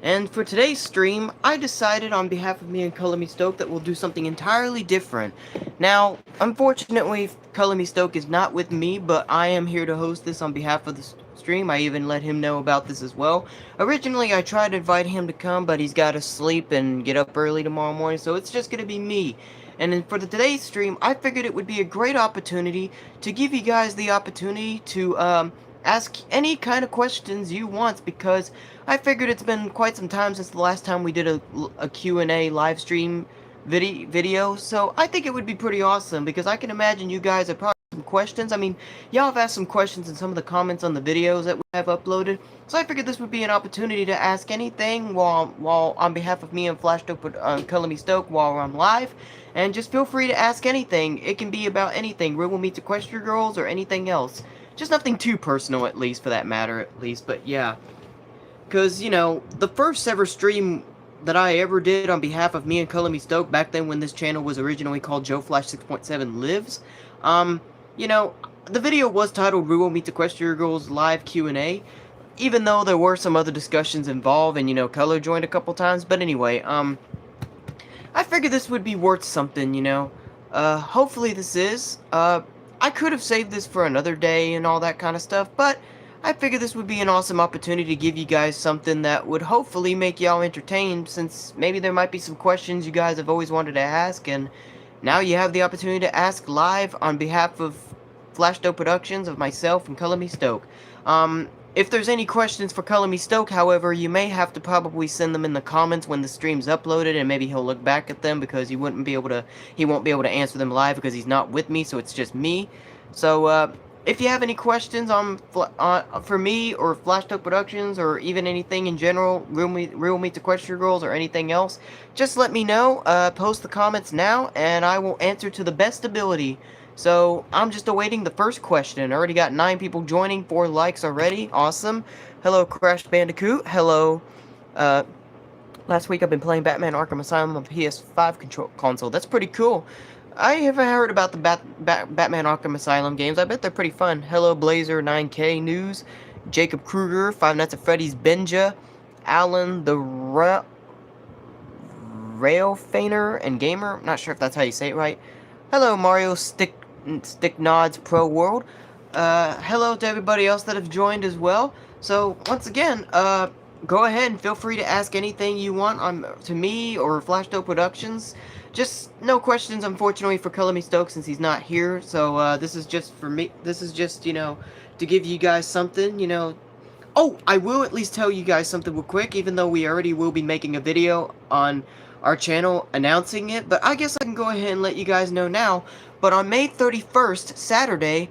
And for today's stream, I decided on behalf of me and ColorMeStoke that we'll do something entirely different. Now, unfortunately, ColorMeStoke is not with me, but I am here to host this on behalf of the stream. I even let him know about this as well. Originally, I tried to invite him to come, but he's got to sleep and get up early tomorrow morning, so it's just going to be me. And then for today's stream, I figured it would be a great opportunity to give you guys the opportunity to, ask any kind of questions you want, because I figured it's been quite some time since the last time we did a Q&A live stream video, so I think it would be pretty awesome, because I can imagine you guys have probably some questions. I mean, y'all have asked some questions in some of the comments on the videos that we have uploaded, so I figured this would be an opportunity to ask anything while on behalf of me and FlashStoke ColorMeStoke while I'm live. And just feel free to ask anything. It can be about anything, Riddle Meets Equestria Girls, or anything else. Just nothing too personal, at least, for that matter, at least, but yeah. Because, you know, the first ever stream that I ever did on behalf of me and ColorMeStoke, back then when this channel was originally called JoeFlash 6.7 Lives, you know, the video was titled Ruo Meets Equestria Girls Live Q&A, even though there were some other discussions involved, and, you know, Color joined a couple times, but anyway, I figured this would be worth something, you know. Hopefully this is. I could have saved this for another day and all that kind of stuff, but I figured this would be an awesome opportunity to give you guys something that would hopefully make y'all entertained, since maybe there might be some questions you guys have always wanted to ask, and now you have the opportunity to ask live on behalf of FlashStoke Productions, of myself and ColorMeStoke. If there's any questions for ColorMeStoke, however, you may have to probably send them in the comments when the stream's uploaded, and maybe he'll look back at them, because he won't be able to answer them live because he's not with me, so it's just me. So, if you have any questions for me or FlashStoke Productions, or even anything in general, Real Meets Equestria Girls, or anything else, just let me know. Post the comments now, and I will answer to the best ability. So, I'm just awaiting the first question. I already got 9 people joining, 4 likes already. Awesome. Hello, Crash Bandicoot. Hello. Last week I've been playing Batman Arkham Asylum on PS5 console. That's pretty cool. I haven't heard about the Batman Arkham Asylum games. I bet they're pretty fun. Hello, Blazer 9K News. Jacob Kruger, Five Nights at Freddy's Benja. Alan the Rail Feiner and Gamer. Not sure if that's how you say it right. Hello, Mario Stick Nods Pro World. Hello to everybody else that have joined as well. So, once again, go ahead and feel free to ask anything you want to me or FlashStoke Productions. Just no questions, unfortunately, for ColorMeStoke, since he's not here. So, this is just for me. This is just, you know, to give you guys something, you know. Oh, I will at least tell you guys something real quick, even though we already will be making a video on our channel announcing it. But I guess I can go ahead and let you guys know now. But on May 31st, Saturday,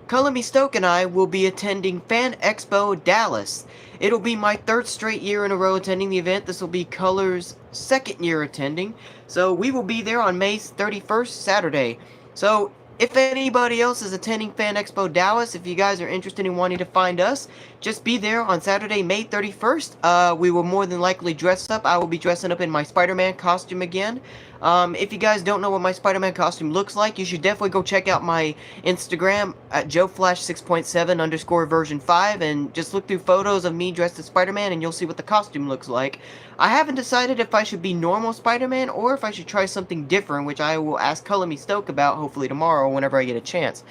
ColorMeStoke and I will be attending Fan Expo Dallas. It'll be my 3rd straight year in a row attending the event. This will be Color's 2nd year attending. So we will be there on May 31st, Saturday. So if anybody else is attending Fan Expo Dallas, if you guys are interested in wanting to find us, just be there on Saturday, May 31st. We will more than likely dress up. I will be dressing up in my Spider-Man costume again. If you guys don't know what my Spider-Man costume looks like, you should definitely go check out my Instagram at JoeFlash6.7_version5 and just look through photos of me dressed as Spider-Man and you'll see what the costume looks like. I haven't decided if I should be normal Spider-Man or if I should try something different, which I will ask ColorMeStoke about hopefully tomorrow whenever I get a chance.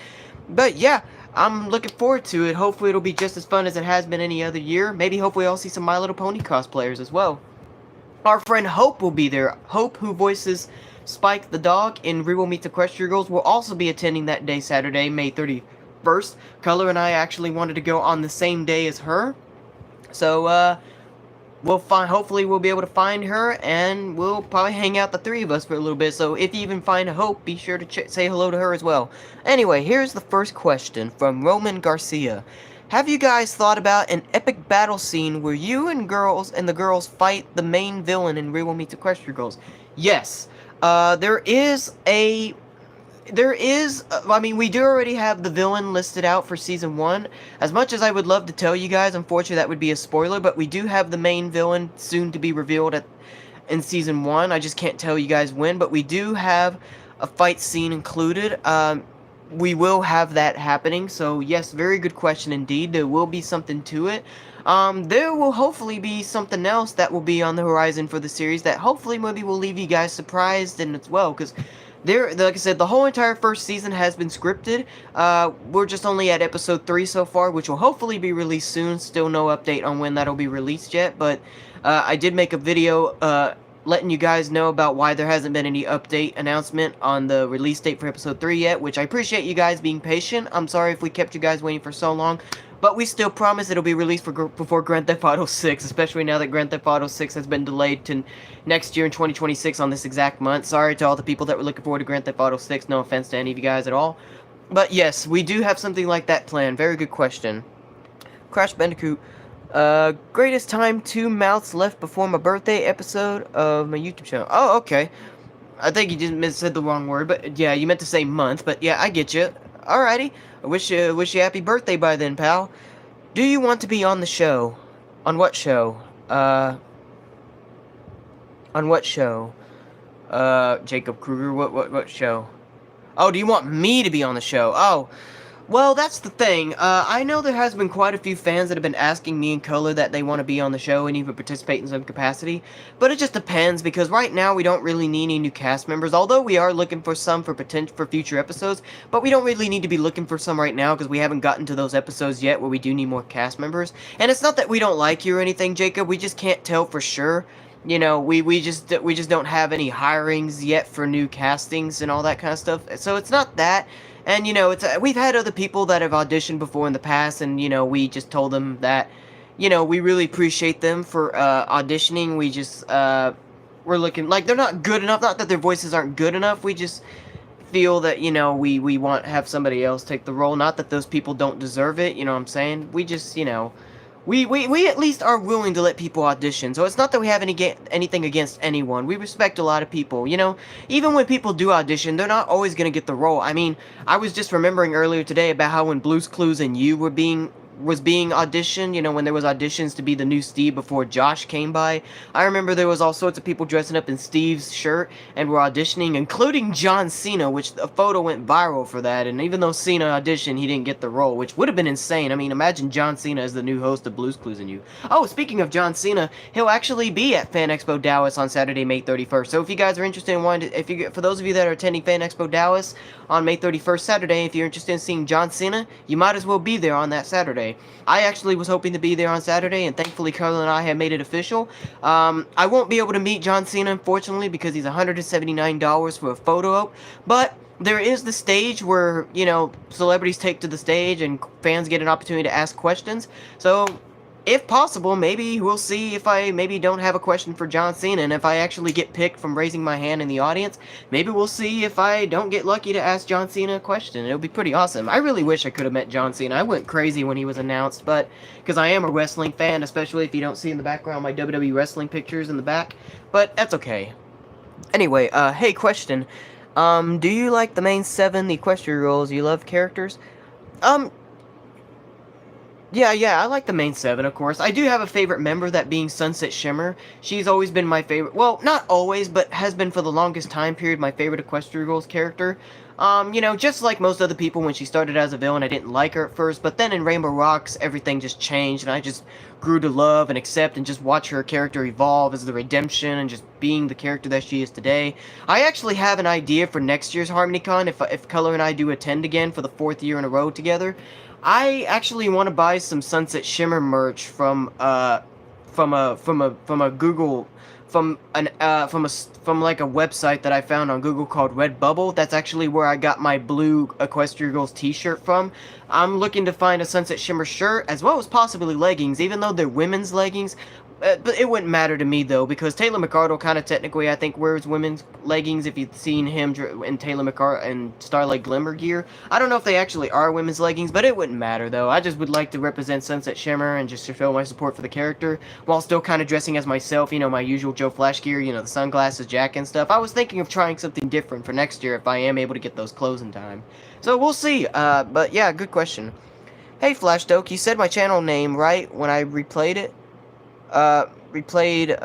But yeah, I'm looking forward to it. Hopefully it'll be just as fun as it has been any other year. Maybe hopefully I'll see some My Little Pony cosplayers as well. Our friend Hope will be there. Hope, who voices Spike the dog in Real Meets Equestria Girls, will also be attending that day, Saturday, May 31st. Color and I actually wanted to go on the same day as her. So, hopefully we'll be able to find her, and we'll probably hang out, the 3 of us, for a little bit. So if you even find Hope, be sure to say hello to her as well. Anyway, here's the first question from Roman Garcia. Have you guys thought about an epic battle scene where you and the girls fight the main villain in Real Meets Equestria Girls? Yes. I mean, we do already have the villain listed out for Season 1. As much as I would love to tell you guys, unfortunately that would be a spoiler, but we do have the main villain soon to be revealed in Season 1. I just can't tell you guys when, but we do have a fight scene included. we will have that happening. So yes, very good question indeed. There will be something to it. There will hopefully be something else that will be on the horizon for the series that hopefully maybe will leave you guys surprised and as well, because like I said, the whole entire first season has been scripted. We're just only at episode 3 so far, which will hopefully be released soon. Still no update on when that'll be released yet, but I did make a video letting you guys know about why there hasn't been any update announcement on the release date for episode 3 yet, which I appreciate you guys being patient. I'm sorry if we kept you guys waiting for so long, but we still promise it'll be released before Grand Theft Auto 6, especially now that Grand Theft Auto 6 has been delayed to next year in 2026 on this exact month. Sorry to all the people that were looking forward to Grand Theft Auto 6, no offense to any of you guys at all. But yes, we do have something like that planned. Very good question. Crash Bandicoot. Greatest time 2 mouths left before my birthday episode of my YouTube channel. Oh, okay. I think you just said the wrong word, but yeah, you meant to say month, but yeah, I get you. Alrighty. I wish you happy birthday by then, pal. Do you want to be on the show? On what show? On what show? Jacob Kruger, what show? Oh, do you want me to be on the show? Oh. Well, that's the thing. I know there has been quite a few fans that have been asking me and Color that they want to be on the show and even participate in some capacity, but it just depends because right now we don't really need any new cast members, although we are looking for some for future episodes, but we don't really need to be looking for some right now because we haven't gotten to those episodes yet where we do need more cast members. And it's not that we don't like you or anything, Jacob, we just can't tell for sure. You know, we just don't have any hirings yet for new castings and all that kind of stuff. So it's not that. And, you know, we've had other people that have auditioned before in the past, and, you know, we just told them that, you know, we really appreciate them for auditioning. We just, we're looking, like, they're not good enough, not that their voices aren't good enough, we just feel that, you know, we want to have somebody else take the role, not that those people don't deserve it, you know what I'm saying? We just, you know, we at least are willing to let people audition, so it's not that we have anything against anyone. We respect a lot of people, you know? Even when people do audition, they're not always gonna get the role. I mean, I was just remembering earlier today about how when Blue's Clues and You was being auditioned, you know, when there was auditions to be the new Steve before Josh came by. I remember there was all sorts of people dressing up in Steve's shirt and were auditioning, including John Cena, which a photo went viral for that, and even though Cena auditioned, he didn't get the role, which would have been insane. I mean, imagine John Cena as the new host of Blue's Clues and You. Oh, speaking of John Cena, he'll actually be at Fan Expo Dallas on Saturday, May 31st, so if you guys are interested in wanting to, for those of you that are attending Fan Expo Dallas on May 31st Saturday, if you're interested in seeing John Cena, you might as well be there on that Saturday. I actually was hoping to be there on Saturday, and thankfully Carla and I have made it official. I won't be able to meet John Cena, unfortunately, because he's $179 for a photo op, but there is the stage where, you know, celebrities take to the stage and fans get an opportunity to ask questions, so if possible, maybe we'll see if I maybe don't have a question for John Cena, and if I actually get picked from raising my hand in the audience, maybe we'll see if I don't get lucky to ask John Cena a question. It'll be pretty awesome. I really wish I could have met John Cena. I went crazy when he was announced, but because I am a wrestling fan, especially if you don't see in the background my WWE wrestling pictures in the back, but that's okay. Anyway, hey, question. Do you like the main 7, the equestrian roles? You love characters? Yeah, I like the main 7, of course. I do have a favorite member, that being Sunset Shimmer. She's always been my favorite, well, not always, but has been for the longest time period my favorite Equestria Girls character. You know, just like most other people, when she started as a villain, I didn't like her at first, but then in Rainbow Rocks, everything just changed, and I just grew to love and accept and just watch her character evolve as the redemption and just being the character that she is today. I actually have an idea for next year's HarmonyCon, if Color and I do attend again for the 4th year in a row together. I actually want to buy some Sunset Shimmer merch from like a website that I found on Google called Redbubble. That's actually where I got my blue Equestria Girls t-shirt from. I'm looking to find a Sunset Shimmer shirt, as well as possibly leggings, even though they're women's leggings. But it wouldn't matter to me, though, because Taylor McArdle kind of technically, I think, wears women's leggings if you've seen him in Taylor McArdle and Starlight Glimmer gear. I don't know if they actually are women's leggings, but it wouldn't matter, though. I just would like to represent Sunset Shimmer and just to show my support for the character, while still kind of dressing as myself, you know, my usual Joe Flash gear, you know, the sunglasses, jacket, and stuff. I was thinking of trying something different for next year if I am able to get those clothes in time. So, we'll see, but yeah, good question. Hey, FlashStoke, you said my channel name right when I replayed it? Replayed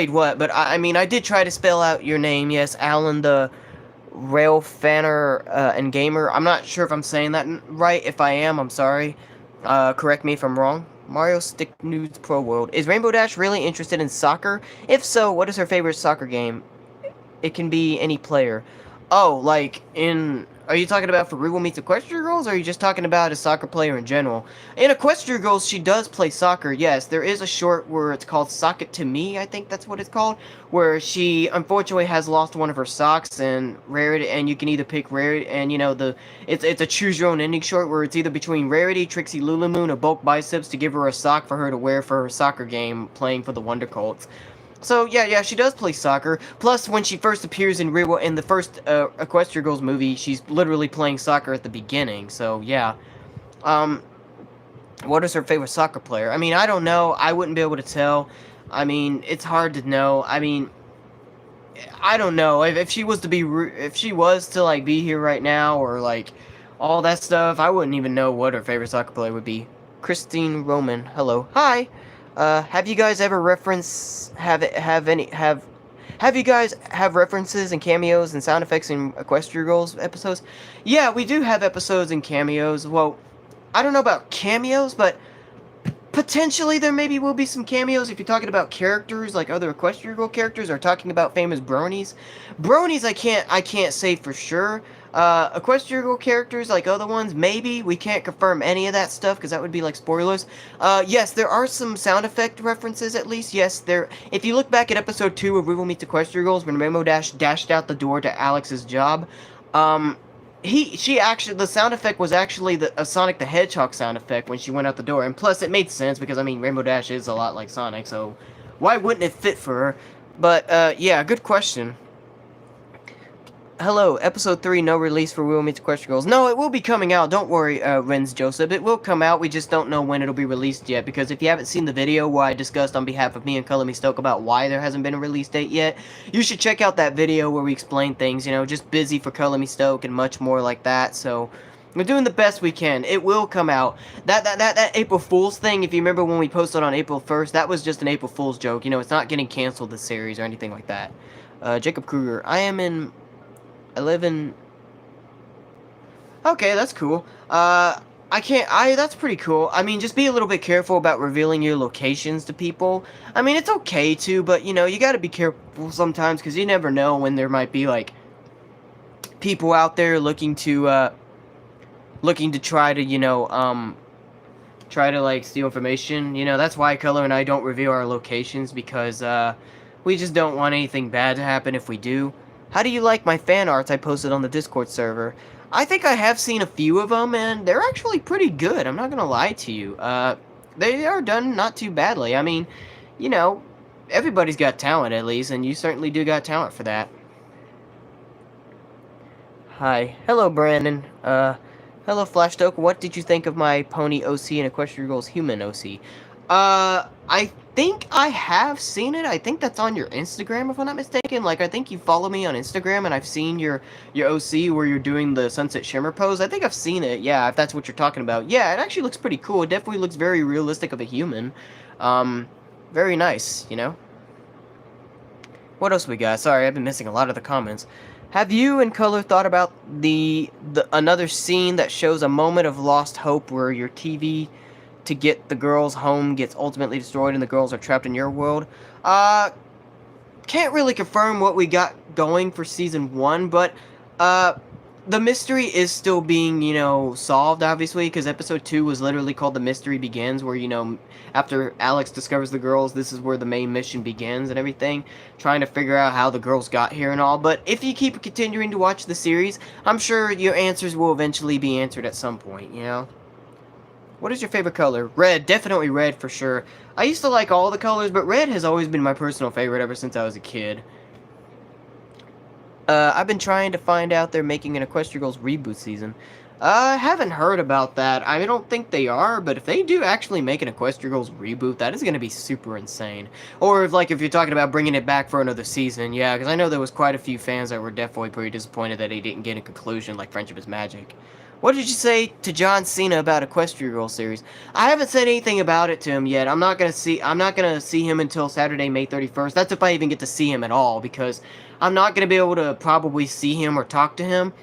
what? But I mean, I did try to spell out your name. Yes, Alan the Rail Fanner and Gamer. I'm not sure if I'm saying that right. If I am, I'm sorry. Correct me if I'm wrong. Mario Stick News Pro World. Is Rainbow Dash really interested in soccer? If so, what is her favorite soccer game? It can be any player. Oh, like in... Are you talking about for Real Meets Equestria Girls, or are you just talking about a soccer player in general? In Equestria Girls, she does play soccer, yes. There is a short where it's called Sock It To Me, I think that's what it's called, where she unfortunately has lost one of her socks, and Rarity, and you can either pick Rarity, and you know, it's a choose your own ending short where it's either between Rarity, Trixie Lulamoon, or Bulk Biceps to give her a sock for her to wear for her soccer game playing for the Wonder Colts. So yeah, she does play soccer. Plus, when she first appears in the first Equestria Girls movie, she's literally playing soccer at the beginning. So yeah, um, what is her favorite soccer player? I mean, I don't know. I wouldn't be able to tell. I mean, it's hard to know. I mean, I don't know if she was to be if she was to like be here right now or like all that stuff. I wouldn't even know what her favorite soccer player would be. Christine Roman, hello, hi. Have you guys ever have you guys have references and cameos and sound effects in Equestria Girls episodes? Yeah, we do have episodes and cameos. Well, I don't know about cameos, but potentially there maybe will be some cameos if you're talking about characters like other Equestria Girl characters or talking about famous bronies. Bronies I can't say for sure. Equestria Girl characters like other ones, maybe. We can't confirm any of that stuff because that would be like spoilers. Yes, there are some sound effect references at least. Yes, there. If you look back at episode 2 of Real Meets Equestria Girls when Rainbow Dash dashed out the door to Alex's job, the sound effect was actually a Sonic the Hedgehog sound effect when she went out the door, and plus it made sense because, I mean, Rainbow Dash is a lot like Sonic, so why wouldn't it fit for her? But, yeah, good question. Hello, episode 3, no release for Real Meets Equestria Girls. No, it will be coming out, don't worry, Renz Joseph, it will come out, we just don't know when it'll be released yet, because if you haven't seen the video where I discussed on behalf of me and ColorMeStoke about why there hasn't been a release date yet, you should check out that video where we explain things, you know, just busy for ColorMeStoke and much more like that, so we're doing the best we can. It will come out. That April Fool's thing, if you remember when we posted on April 1st, that was just an April Fool's joke, you know, it's not getting canceled, this series, or anything like that. Jacob Kruger, I live in... Okay, that's cool. That's pretty cool. I mean, just be a little bit careful about revealing your locations to people. I mean, it's okay to, but, you know, you gotta be careful sometimes, because you never know when there might be, like, people out there looking to try to, you know, try to, like, steal information. You know, that's why Color and I don't reveal our locations, because, we just don't want anything bad to happen if we do. How do you like my fan arts I posted on the Discord server? I think I have seen a few of them, and they're actually pretty good, I'm not gonna lie to you. They are done not too badly. I mean, you know, everybody's got talent at least, and you certainly do got talent for that. Hi. Hello, Brandon. Hello, FlashStoke. What did you think of my Pony OC and Equestria Girls human OC? I think I have seen it. I think that's on your Instagram, if I'm not mistaken. Like, I think you follow me on Instagram, and I've seen your OC where you're doing the Sunset Shimmer pose. I think I've seen it, yeah, if that's what you're talking about. Yeah, it actually looks pretty cool. It definitely looks very realistic of a human. Very nice, you know? What else we got? Sorry, I've been missing a lot of the comments. Have you and Color thought about another scene that shows a moment of lost hope where your TV to get the girls home gets ultimately destroyed and the girls are trapped in your world? Can't really confirm what we got going for season 1, but the mystery is still being, you know, solved, obviously, because episode 2 was literally called The Mystery Begins, where, you know, after Alex discovers the girls, this is where the main mission begins and everything, trying to figure out how the girls got here and all. But if you keep continuing to watch the series, I'm sure your answers will eventually be answered at some point, you know? What is your favorite color? Red, definitely red for sure. I used to like all the colors, but red has always been my personal favorite ever since I was a kid. I've been trying to find out they're making an Equestria Girls reboot season. I haven't heard about that. I don't think they are, but if they do actually make an Equestria Girls reboot, that is going to be super insane. Or if you're talking about bringing it back for another season, yeah, because I know there was quite a few fans that were definitely pretty disappointed that they didn't get a conclusion like Friendship is Magic. What did you say to John Cena about Equestria Girl series? I haven't said anything about it to him yet. I'm not gonna see him until Saturday, May 31st. That's if I even get to see him at all, because I'm not gonna be able to probably see him or talk to him.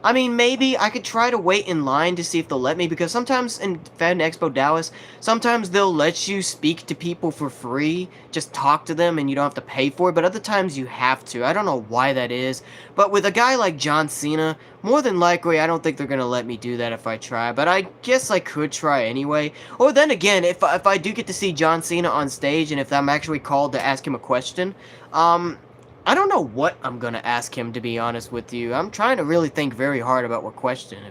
I mean, maybe I could try to wait in line to see if they'll let me, because sometimes in Fan Expo Dallas, sometimes they'll let you speak to people for free, just talk to them and you don't have to pay for it, but other times you have to. I don't know why that is, but with a guy like John Cena, more than likely I don't think they're gonna let me do that if I try, but I guess I could try anyway. Or then again, if I do get to see John Cena on stage and if I'm actually called to ask him a question, I don't know what I'm gonna ask him, to be honest with you. I'm trying to really think very hard about what question.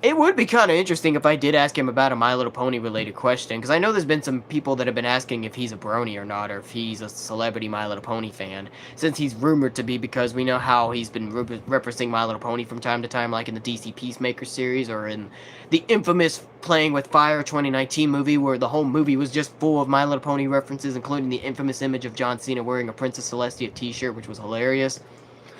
It would be kind of interesting if I did ask him about a My Little Pony related question, because I know there's been some people that have been asking if he's a brony or not, or if he's a celebrity My Little Pony fan, since he's rumored to be, because we know how he's been referencing My Little Pony from time to time, like in the DC Peacemaker series, or in the infamous Playing with Fire 2019 movie, where the whole movie was just full of My Little Pony references, including the infamous image of John Cena wearing a Princess Celestia t-shirt, which was hilarious.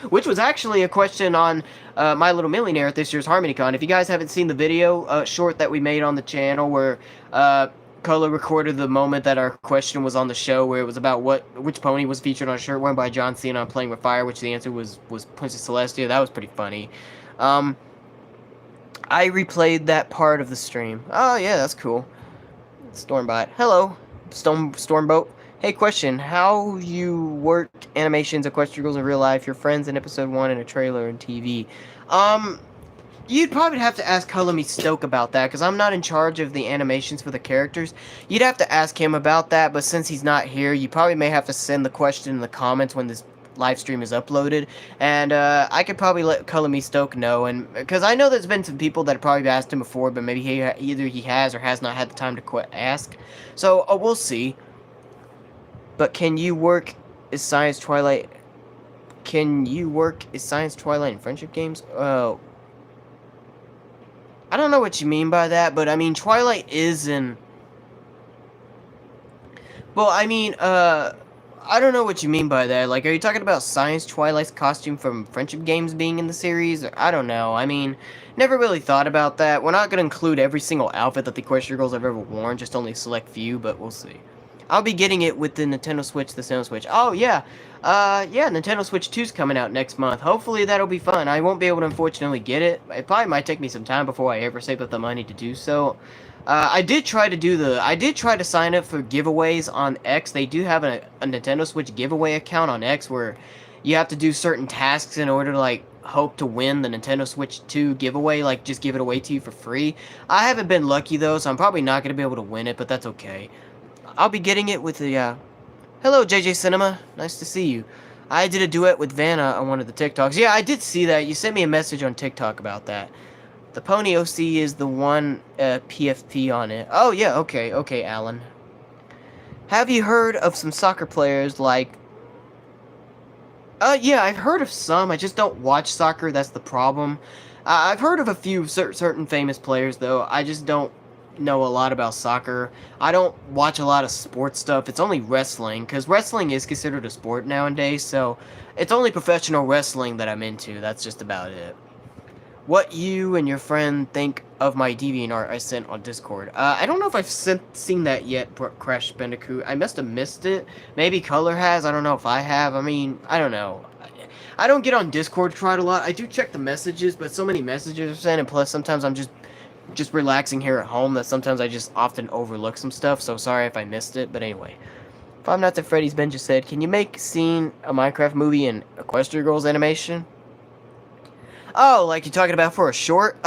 Which was actually a question on My Little Millionaire at this year's HarmonyCon. If you guys haven't seen the video short that we made on the channel where Color recorded the moment that our question was on the show, where it was about which pony was featured on a shirt worn by John Cena on Playing with Fire, which the answer was Princess Celestia. That was pretty funny. I replayed that part of the stream. Oh yeah, that's cool. Stormbot. Hello, Stormboat. Hey, question. How you work animations of Equestria Girls in real life, your friends in episode 1 and a trailer and TV? You'd probably have to ask ColorMeStoke about that, because I'm not in charge of the animations for the characters. You'd have to ask him about that, but since he's not here, you probably may have to send the question in the comments when this live stream is uploaded, and I could probably let ColorMeStoke know, and because I know there's been some people that have probably asked him before, but maybe either he has or has not had the time to ask, so we'll see. But can you work as Science Twilight? Can you work as Science Twilight in friendship games? Oh, I don't know what you mean by that, but I mean Twilight is in. Well, I mean, I don't know what you mean by that. Like, are you talking about Science Twilight's costume from friendship games being in the series? I don't know. I mean, never really thought about that. We're not gonna include every single outfit that the Equestria Girls have ever worn, just only a select few, but we'll see. I'll be getting it with the Nintendo Switch, the Nintendo Switch. Oh, yeah. Yeah, Nintendo Switch 2's coming out next month. Hopefully that'll be fun. I won't be able to, unfortunately, get it. It probably might take me some time before I ever save up the money to do so. I did try to sign up for giveaways on X. They do have a Nintendo Switch giveaway account on X where you have to do certain tasks in order to, like, hope to win the Nintendo Switch 2 giveaway, like, just give it away to you for free. I haven't been lucky, though, so I'm probably not going to be able to win it, but that's okay. I'll be getting it with the, Hello, JJ Cinema. Nice to see you. I did a duet with Vanna on one of the TikToks. Yeah, I did see that. You sent me a message on TikTok about that. The Pony OC is the one PFP on it. Oh, yeah, okay, Alan. Have you heard of some soccer players like... yeah, I've heard of some. I just don't watch soccer. That's the problem. I've heard of a few certain famous players, though. I just don't know a lot about soccer. I don't watch a lot of sports stuff. It's only wrestling, because wrestling is considered a sport nowadays, so it's only professional wrestling that I'm into. That's just about it. What you and your friend think of my DeviantArt I sent on Discord. I don't know if I've seen that yet, Crash Bandicoot. I must have missed it. Maybe Color has. I don't know if I have. I mean, I don't know. I don't get on Discord quite a lot. I do check the messages, but so many messages are sent, and plus sometimes I'm just relaxing here at home that sometimes I just often overlook some stuff, so sorry if I missed it, but anyway. Five Nights at Freddy's Ben just said, can you make scene a Minecraft movie in Equestria Girls animation? Oh, like you're talking about for a short?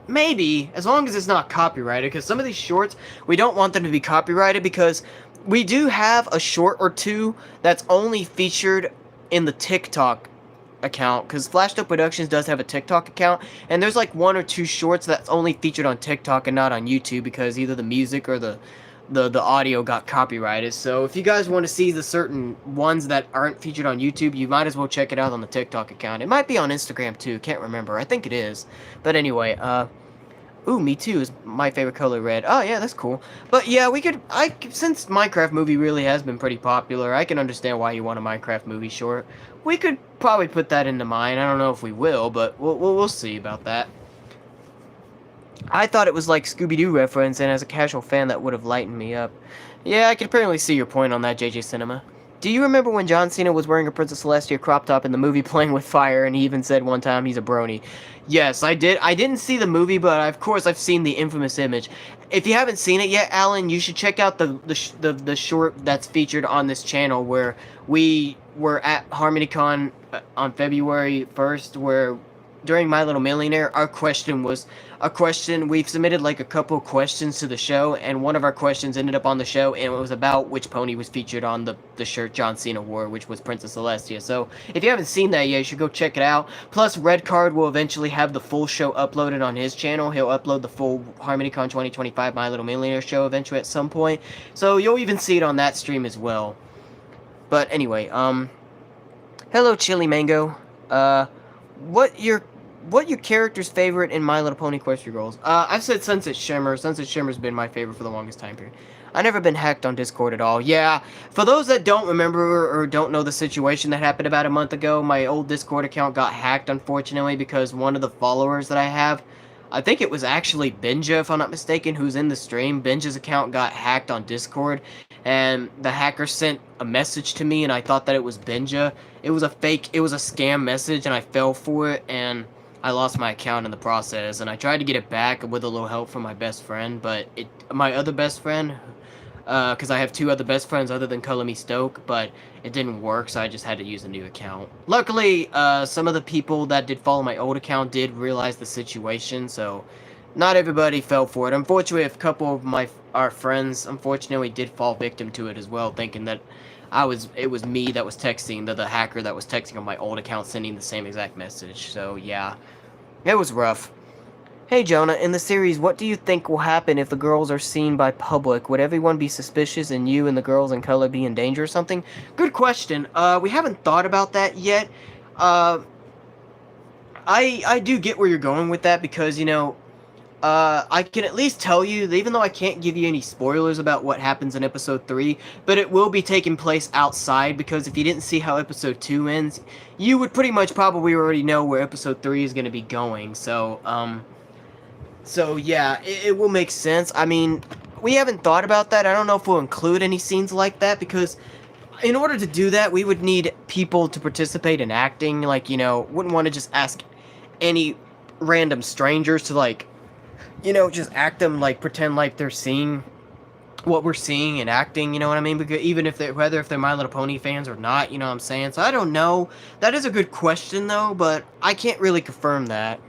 Maybe, as long as it's not copyrighted, because some of these shorts, we don't want them to be copyrighted, because we do have a short or two that's only featured in the TikTok account, because FlashStoke Productions does have a TikTok account, and there's like one or two shorts that's only featured on TikTok and not on YouTube, because either the music or the audio got copyrighted. So if you guys want to see the certain ones that aren't featured on YouTube, you might as well check it out on the TikTok account. It might be on Instagram too, can't remember. I think it is. But anyway, Ooh, me too is my favorite color, red. Oh, yeah, that's cool. But yeah, since Minecraft movie really has been pretty popular, I can understand why you want a Minecraft movie short. We could probably put that into mine. I don't know if we will, but we'll see about that. I thought it was like Scooby-Doo reference, and as a casual fan, that would have lightened me up. Yeah, I can apparently see your point on that, JJ Cinema. Do you remember when John Cena was wearing a Princess Celestia crop top in the movie Playing with Fire, and he even said one time he's a brony? Yes, I did. I didn't see the movie, but of course I've seen the infamous image. If you haven't seen it yet, Alan, you should check out the short that's featured on this channel where we were at HarmonyCon on February 1st, where during My Little Millionaire, our question was a question. We've submitted like a couple questions to the show, and one of our questions ended up on the show, and it was about which pony was featured on the shirt John Cena wore, which was Princess Celestia. So if you haven't seen that yet, you should go check it out. Plus, Red Card will eventually have the full show uploaded on his channel. He'll upload the full HarmonyCon 2025 My Little Millionaire show eventually at some point. So you'll even see it on that stream as well. But anyway, hello Chili Mango. What your character's favorite in My Little Pony Equestria Girls? I've said Sunset Shimmer. Sunset Shimmer's been my favorite for the longest time period. I've never been hacked on Discord at all. Yeah, for those that don't remember or don't know the situation that happened about a month ago, my old Discord account got hacked, unfortunately, because one of the followers that I have, I think it was actually Benja, if I'm not mistaken, who's in the stream. Benja's account got hacked on Discord, and the hacker sent a message to me, and I thought that it was Benja. It was a scam message, and I fell for it, and I lost my account in the process, and I tried to get it back with a little help from my best friend, but my other best friend, because I have two other best friends other than ColorMeStoke, but it didn't work, so I just had to use a new account. Luckily, some of the people that did follow my old account did realize the situation, so not everybody fell for it. Unfortunately, a couple of our friends, unfortunately, did fall victim to it as well, thinking that it was me that was texting, the hacker that was texting on my old account, sending the same exact message. So yeah, it was rough. Hey Jonah, in the series, what do you think will happen if the girls are seen by public? Would everyone be suspicious and you and the girls in color be in danger or something? Good question. We haven't thought about that yet. I do get where you're going with that because, you know, I can at least tell you, even though I can't give you any spoilers about what happens in episode 3, but it will be taking place outside, because if you didn't see how episode 2 ends, you would pretty much probably already know where episode 3 is going to be going, so yeah, it will make sense. I mean, we haven't thought about that. I don't know if we'll include any scenes like that, because in order to do that, we would need people to participate in acting, like, you know, wouldn't want to just ask any random strangers to, like, you know, just act them, like, pretend like they're seeing what we're seeing and acting, you know what I mean? Because even if whether if they're My Little Pony fans or not, you know what I'm saying? So I don't know. That is a good question, though, but I can't really confirm that.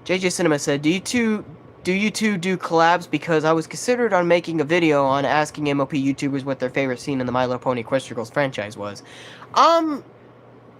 JJ Cinema said, do you two do collabs? Because I was considered on making a video on asking MLP YouTubers what their favorite scene in the My Little Pony Equestria Girls franchise was.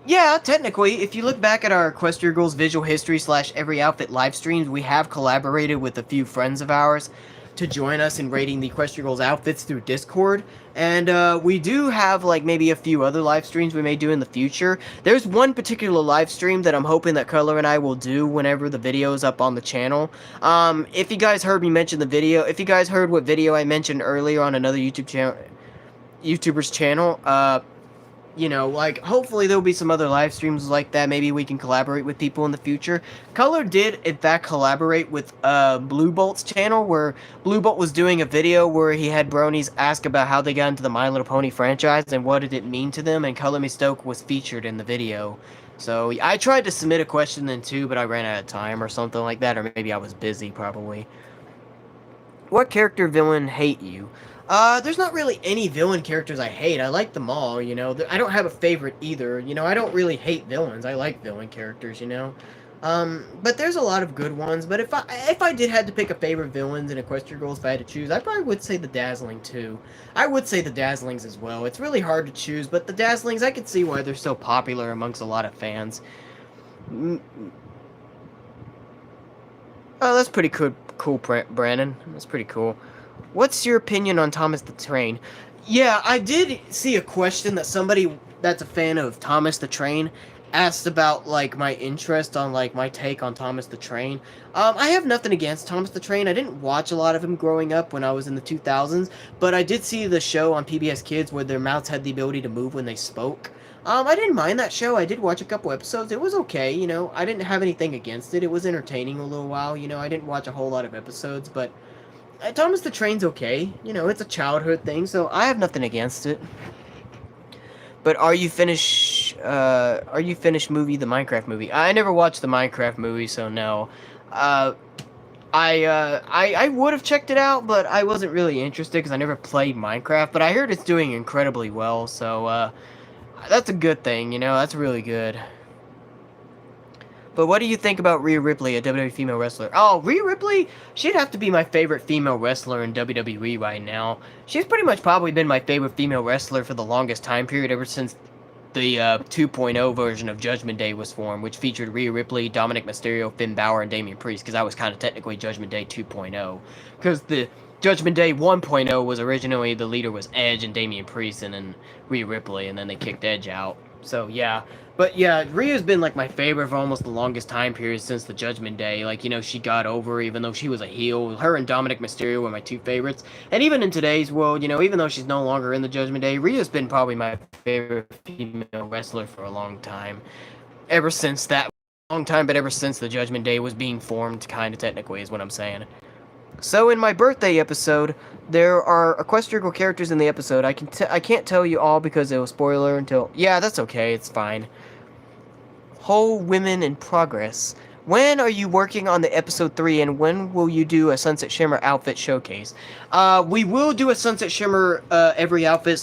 Yeah, technically, if you look back at our Equestria Girls visual history / every outfit live streams, we have collaborated with a few friends of ours to join us in rating the Equestria Girls outfits through Discord, and we do have like maybe a few other live streams we may do in the future. There's one particular live stream that I'm hoping that Color and I will do whenever the video is up on the channel. If you guys heard me mention the video, if you guys heard what video I mentioned earlier on another YouTuber's channel, you know, like, hopefully there'll be some other live streams like that. Maybe we can collaborate with people in the future. Color did, in fact, collaborate with Blue Bolt's channel, where Blue Bolt was doing a video where he had bronies ask about how they got into the My Little Pony franchise and what did it mean to them, and ColorMeStoke was featured in the video. So, I tried to submit a question then too, but I ran out of time or something like that, or maybe I was busy, probably. What character villain hate you? There's not really any villain characters I hate. I like them all, you know. I don't have a favorite either. You know, I don't really hate villains. I like villain characters, you know. But there's a lot of good ones. But if I did have to pick a favorite villains in Equestria Girls if I had to choose, I probably would say the Dazzling too. I would say the Dazzlings as well. It's really hard to choose, but the Dazzlings, I can see why they're so popular amongst a lot of fans. Oh, that's pretty cool, Brandon. That's pretty cool. What's your opinion on Thomas the Train? Yeah, I did see a question that somebody that's a fan of Thomas the Train asked about, like, my interest on, like, my take on Thomas the Train. I have nothing against Thomas the Train. I didn't watch a lot of him growing up when I was in the 2000s, but I did see the show on PBS Kids where their mouths had the ability to move when they spoke. I didn't mind that show. I did watch a couple episodes. It was okay, you know. I didn't have anything against it. It was entertaining a little while, you know. I didn't watch a whole lot of episodes, but Thomas the Train's okay. You know, it's a childhood thing, so I have nothing against it. But are you finished movie, the Minecraft movie? I never watched the Minecraft movie, so no. Uh, I would have checked it out, but I wasn't really interested because I never played Minecraft. But I heard it's doing incredibly well, so that's a good thing, you know. That's really good. But what do you think about Rhea Ripley, a WWE female wrestler? Oh, Rhea Ripley? She'd have to be my favorite female wrestler in WWE right now. She's pretty much probably been my favorite female wrestler for the longest time period, ever since the 2.0 version of Judgment Day was formed, which featured Rhea Ripley, Dominic Mysterio, Finn Balor, and Damian Priest, because that was kind of technically Judgment Day 2.0. Because the Judgment Day 1.0 was originally, the leader was Edge and Damian Priest, and then Rhea Ripley, and then they kicked Edge out. So, yeah. But, yeah, Rhea's been, like, my favorite for almost the longest time period since the Judgment Day. Like, you know, she got over even though she was a heel. Her and Dominic Mysterio were my two favorites. And even in today's world, you know, even though she's no longer in the Judgment Day, Rhea's been probably my favorite female wrestler for a long time. Ever since that long time, but ever since the Judgment Day was being formed, kind of technically, is what I'm saying. So in my birthday episode, there are equestrial characters in the episode. I can't tell you all because it was spoiler until... Yeah, that's okay. It's fine. Whole Women in Progress. When are you working on the episode 3, and when will you do a Sunset Shimmer outfit showcase? We will do a Sunset Shimmer every outfit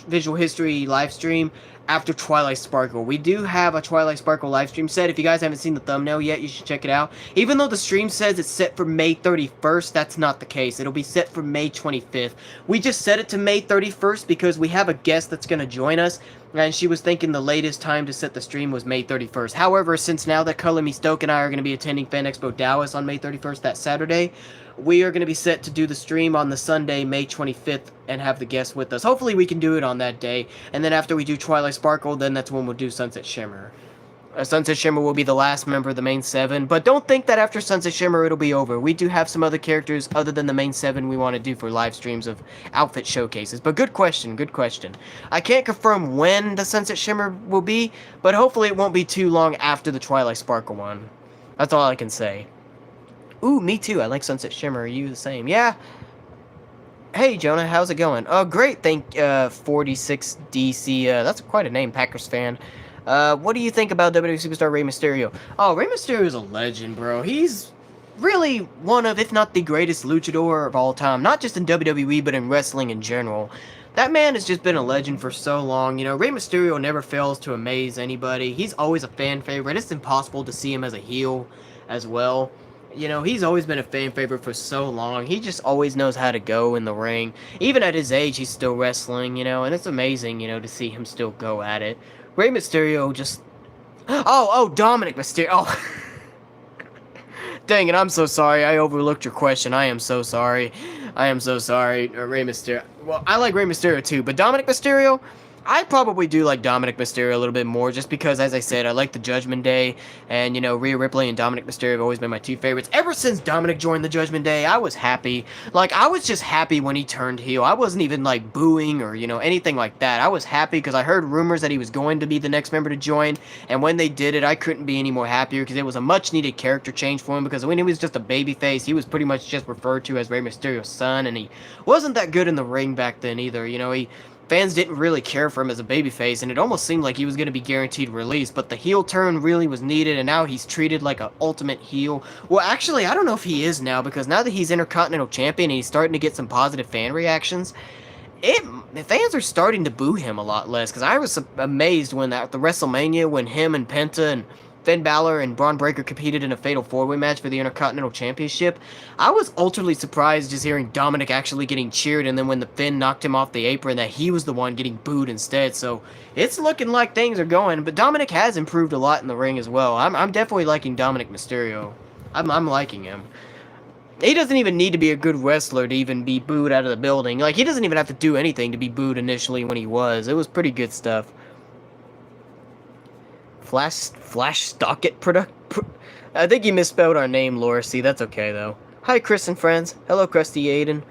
/ visual history live stream after Twilight Sparkle. We do have a Twilight Sparkle live stream set. If you guys haven't seen the thumbnail yet, you should check it out. Even though the stream says it's set for May 31st, that's not the case. It'll be set for May 25th. We just set it to May 31st because we have a guest that's going to join us, and she was thinking the latest time to set the stream was May 31st. However, since now that ColorMeStoke and I are going to be attending Fan Expo Dallas on May 31st, that Saturday, we are going to be set to do the stream on the Sunday, May 25th, and have the guest with us. Hopefully we can do it on that day, and then after we do Twilight Sparkle, then that's when we'll do Sunset Shimmer. Sunset Shimmer will be the last member of the main 7, but don't think that after Sunset Shimmer it'll be over. We do have some other characters other than the main 7 we want to do for live streams of outfit showcases. But good question, good question. I can't confirm when the Sunset Shimmer will be, but hopefully it won't be too long after the Twilight Sparkle one. That's all I can say. Ooh, me too. I like Sunset Shimmer. Are you the same? Yeah. Hey, Jonah. How's it going? Oh, great. 46DC. That's quite a name, Packers fan. What do you think about WWE Superstar Rey Mysterio? Oh, Rey Mysterio is a legend, bro. He's really one of, if not the greatest luchador of all time. Not just in WWE, but in wrestling in general. That man has just been a legend for so long. You know, Rey Mysterio never fails to amaze anybody. He's always a fan favorite. It's impossible to see him as a heel as well. You know, he's always been a fan favorite for so long. He just always knows how to go in the ring. Even at his age, he's still wrestling, you know, and it's amazing, you know, to see him still go at it. Rey Mysterio just... Oh, Dominic Mysterio. Oh. Dang it, I'm so sorry. I overlooked your question. I am so sorry. I am so sorry. Rey Mysterio. Well, I like Rey Mysterio too, but Dominic Mysterio... I probably do like Dominic Mysterio a little bit more, just because, as I said, I like the Judgment Day, and, you know, Rhea Ripley and Dominic Mysterio have always been my two favorites. Ever since Dominic joined the Judgment Day, I was happy. Like, I was just happy when he turned heel. I wasn't even, like, booing or, you know, anything like that. I was happy because I heard rumors that he was going to be the next member to join, and when they did it, I couldn't be any more happier, because it was a much-needed character change for him, because when he was just a babyface, he was pretty much just referred to as Rey Mysterio's son, and he wasn't that good in the ring back then either, you know, fans didn't really care for him as a babyface, and it almost seemed like he was going to be guaranteed release, but the heel turn really was needed, and now he's treated like an ultimate heel. Well, actually, I don't know if he is now, because now that he's Intercontinental Champion and he's starting to get some positive fan reactions, fans are starting to boo him a lot less, because I was amazed when at the WrestleMania, when him and Penta and Finn Balor and Braun Breaker competed in a fatal 4-way match for the Intercontinental Championship. I was ultimately surprised just hearing Dominic actually getting cheered, and then when the Finn knocked him off the apron, that he was the one getting booed instead. So it's looking like things are going, but Dominic has improved a lot in the ring as well. I'm definitely liking Dominic Mysterio. I'm liking him. He doesn't even need to be a good wrestler to even be booed out of the building. Like, he doesn't even have to do anything to be booed initially when he was. It was pretty good stuff. FlashStoke I think you misspelled our name, Laura. See, that's okay though. Hi, Chris and friends. Hello, Krusty Aiden.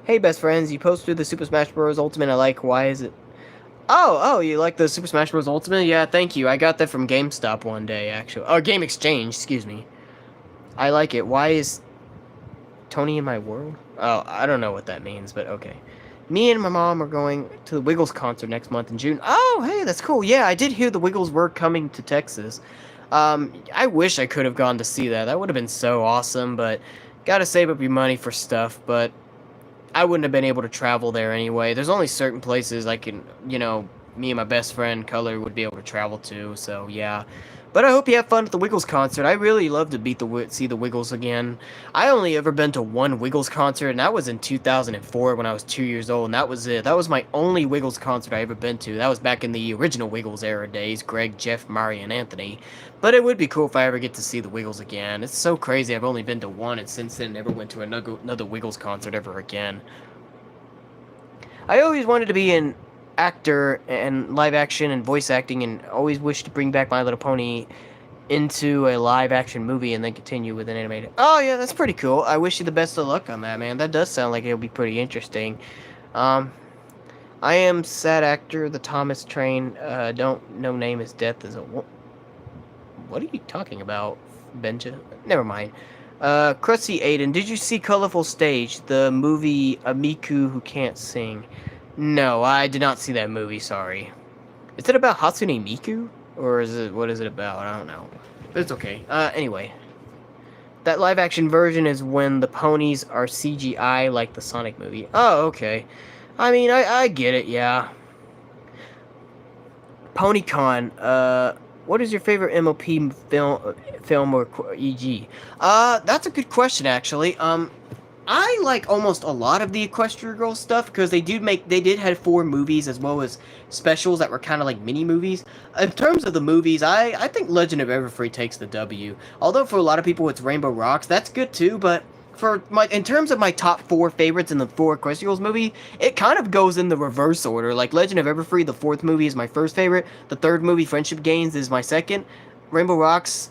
Hey, best friends. You posted the Super Smash Bros. Ultimate. I like. Why is it? Oh, you like the Super Smash Bros. Ultimate? Yeah, thank you. I got that from GameStop one day, actually. Or Game Exchange, excuse me. I like it. Why is Tony in my world? Oh, I don't know what that means, but okay. Me and my mom are going to the Wiggles concert next month in June. Oh, hey, that's cool. Yeah, I did hear the Wiggles were coming to Texas. I wish I could have gone to see that. That would have been so awesome, but gotta save up your money for stuff, but I wouldn't have been able to travel there anyway. There's only certain places I can, me and my best friend, Color, would be able to travel to, so yeah. But I hope you have fun at the Wiggles concert. I really love to see the Wiggles again. I only ever been to one Wiggles concert, and that was in 2004 when I was 2 years old, and that was it. That was my only Wiggles concert I ever been to. That was back in the original Wiggles era days, Greg, Jeff, Mari, and Anthony. But it would be cool if I ever get to see the Wiggles again. It's so crazy. I've only been to one, and since then never went to another Wiggles concert ever again. I always wanted to be an actor and live action and voice acting, and always wished to bring back My Little Pony into a live action movie and then continue with an animated. Oh yeah, that's pretty cool. I wish you the best of luck on that, man. That does sound like it'll be pretty interesting. I am sad actor, the Thomas Train. Don't no name is death is a. What are you talking about, Benja? Never mind. Krusty Aiden, did you see Colorful Stage, the movie Amiku Who Can't Sing? No, I did not see that movie, sorry. Is it about Hatsune Miku? Or what is it about? I don't know. But it's okay. Anyway. That live action version is when the ponies are CGI like the Sonic movie. Oh, okay. I mean, I get it, yeah. PonyCon, what is your favorite MLP film or EG? That's a good question, actually. I like almost a lot of the Equestria Girls stuff because they did have 4 movies as well as specials that were kind of like mini movies. In terms of the movies, I think Legend of Everfree takes the W. Although for a lot of people it's Rainbow Rocks, that's good too, but in terms of my top 4 favorites in the 4 Equestria Girls movie, it kind of goes in the reverse order. Like Legend of Everfree, the 4th movie is my first favorite, the 3rd movie, Friendship Gains, is my second, Rainbow Rocks,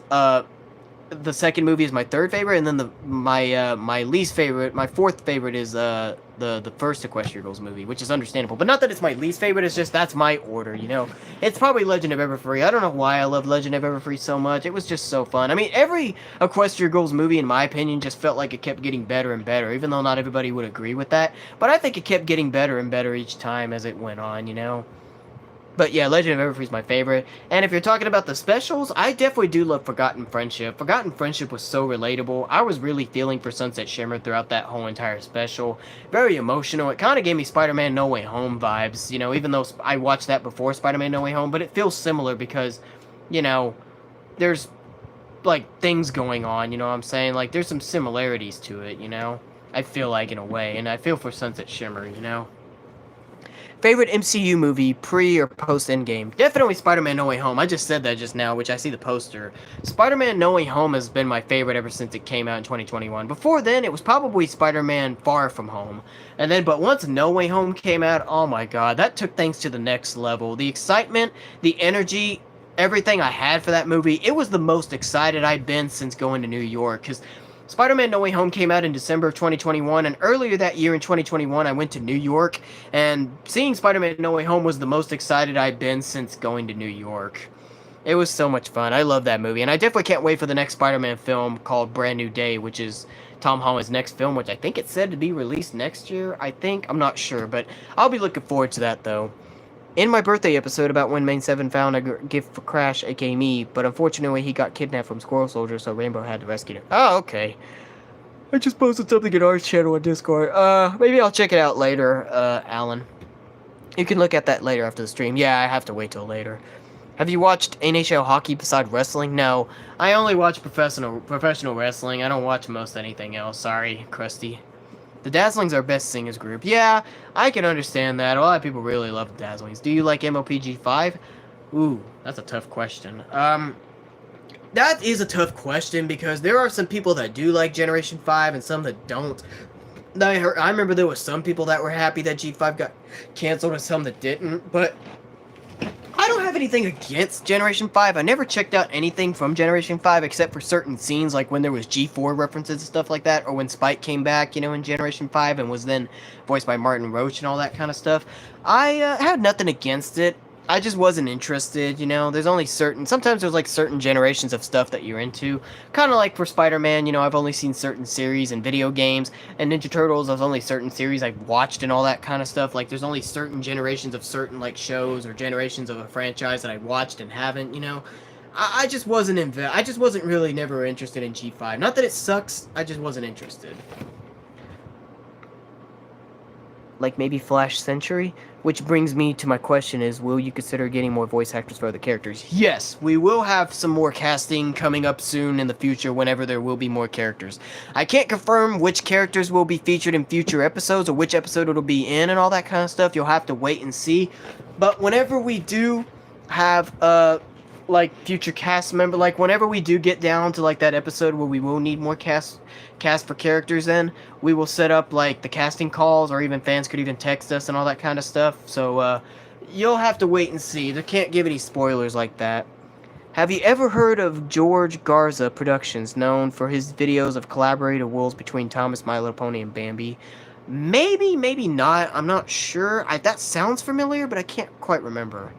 the second movie is my 3rd favorite, and then my least favorite, my 4th favorite is the first Equestria Girls movie, which is understandable. But not that it's my least favorite, it's just that's my order, you know? It's probably Legend of Everfree. I don't know why I love Legend of Everfree so much. It was just so fun. I mean, every Equestria Girls movie, in my opinion, just felt like it kept getting better and better, even though not everybody would agree with that. But I think it kept getting better and better each time as it went on, you know? But yeah, Legend of Everfree is my favorite. And if you're talking about the specials, I definitely do love Forgotten Friendship. Forgotten Friendship was so relatable. I was really feeling for Sunset Shimmer throughout that whole entire special. Very emotional. It kind of gave me Spider-Man No Way Home vibes, you know, even though I watched that before Spider-Man No Way Home. But it feels similar because, you know, there's, like, things going on, you know what I'm saying? Like, there's some similarities to it, you know? I feel like, in a way. And I feel for Sunset Shimmer, you know? Favorite MCU movie, pre or post Endgame? Definitely Spider-Man No Way Home. I just said that just now, which I see the poster. Spider-Man No Way Home has been my favorite ever since it came out in 2021. Before then, it was probably Spider-Man Far From Home. And then, but once No Way Home came out, oh my god, that took things to the next level. The excitement, the energy, everything I had for that movie, it was the most excited I'd been since going to New York, because Spider-Man No Way Home came out in December of 2021, and earlier that year in 2021, I went to New York, and seeing Spider-Man No Way Home was the most excited I've been since going to New York. It was so much fun. I love that movie, and I definitely can't wait for the next Spider-Man film called Brand New Day, which is Tom Holland's next film, which I think it's said to be released next year, I think. I'm not sure, but I'll be looking forward to that, though. In my birthday episode about when Main 7 found a gift for Crash, aka me, but unfortunately he got kidnapped from Squirrel Soldier, so Rainbow had to rescue him. Oh, okay. I just posted something in our channel on Discord. Maybe I'll check it out later, Alan. You can look at that later after the stream. Yeah, I have to wait till later. Have you watched NHL hockey besides wrestling? No. I only watch professional wrestling. I don't watch most anything else. Sorry, Krusty. The Dazzlings are best singers group. Yeah, I can understand that. A lot of people really love the Dazzlings. Do you like MLPG 5? Ooh, that's a tough question. That is a tough question because there are some people that do like Generation 5 and some that don't. I remember there was some people that were happy that G5 got canceled and some that didn't, but I don't have anything against Generation 5. I never checked out anything from Generation 5 except for certain scenes, like when there was G4 references and stuff like that, or when Spike came back, you know, in Generation 5 and was then voiced by Martin Roach and all that kind of stuff. I had nothing against it. I just wasn't interested, you know. Sometimes there's like certain generations of stuff that you're into. Kind of like for Spider-Man, you know, I've only seen certain series and video games, and Ninja Turtles, there's only certain series I've watched and all that kind of stuff. Like there's only certain generations of certain like shows or generations of a franchise that I watched and haven't, you know. I just wasn't really never interested in G5. Not that it sucks, I just wasn't interested. Like maybe Flash Century? Which brings me to my question is, will you consider getting more voice actors for other characters? Yes, we will have some more casting coming up soon in the future whenever there will be more characters. I can't confirm which characters will be featured in future episodes or which episode it'll be in and all that kind of stuff. You'll have to wait and see. But whenever we do have like future cast member, like whenever we do get down to like that episode where we will need more cast for characters, then we will set up like the casting calls, or even fans could even text us and all that kind of stuff. So you'll have to wait and see. They can't give any spoilers like that. Have you ever heard of George Garza Productions, known for his videos of collaborative worlds between Thomas, My Little Pony, and Bambi? Maybe, maybe not. I'm not sure. That sounds familiar, but I can't quite remember.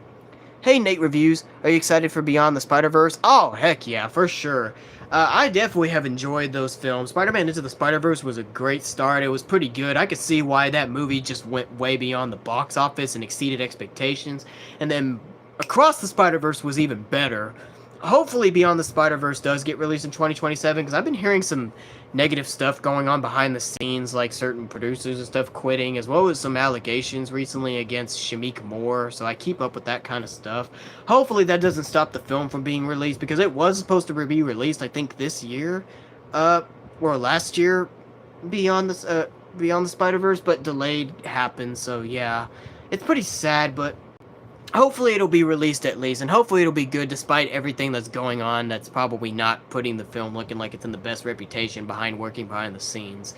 Hey Nate Reviews, are you excited for Beyond the Spider-Verse? Oh, heck yeah, for sure. I definitely have enjoyed those films. Spider-Man Into the Spider-Verse was a great start. It was pretty good. I could see why that movie just went way beyond the box office and exceeded expectations. And then Across the Spider-Verse was even better. Hopefully Beyond the Spider-Verse does get released in 2027, because I've been hearing some negative stuff going on behind the scenes, like certain producers and stuff quitting, as well as some allegations recently against Shamik Moore, so I keep up with that kind of stuff. Hopefully that doesn't stop the film from being released, because it was supposed to be released, I think, this year, or last year, Beyond the Spider-Verse, but delayed happened, so yeah. It's pretty sad, but hopefully it'll be released at least, and hopefully it'll be good despite everything that's going on that's probably not putting the film looking like it's in the best reputation working behind the scenes.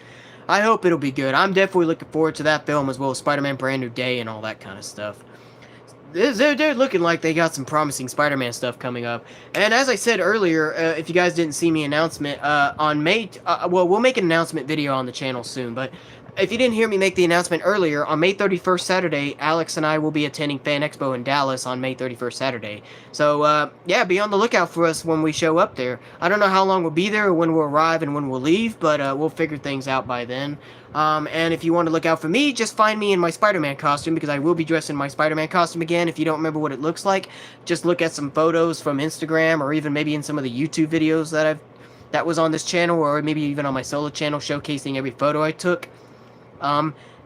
I hope it'll be good. I'm definitely looking forward to that film, as well as Spider-Man Brand New Day and all that kind of stuff. They're looking like they got some promising Spider-Man stuff coming up. And as I said earlier, if you guys didn't see me announcement, we'll make an announcement video on the channel soon, but if you didn't hear me make the announcement earlier, on May 31st Saturday, Alex and I will be attending Fan Expo in Dallas on May 31st Saturday. So, yeah, be on the lookout for us when we show up there. I don't know how long we'll be there, or when we'll arrive and when we'll leave, but we'll figure things out by then. And if you want to look out for me, just find me in my Spider-Man costume, because I will be dressed in my Spider-Man costume again. If you don't remember what it looks like, just look at some photos from Instagram, or even maybe in some of the YouTube videos that was on this channel, or maybe even on my solo channel showcasing every photo I took.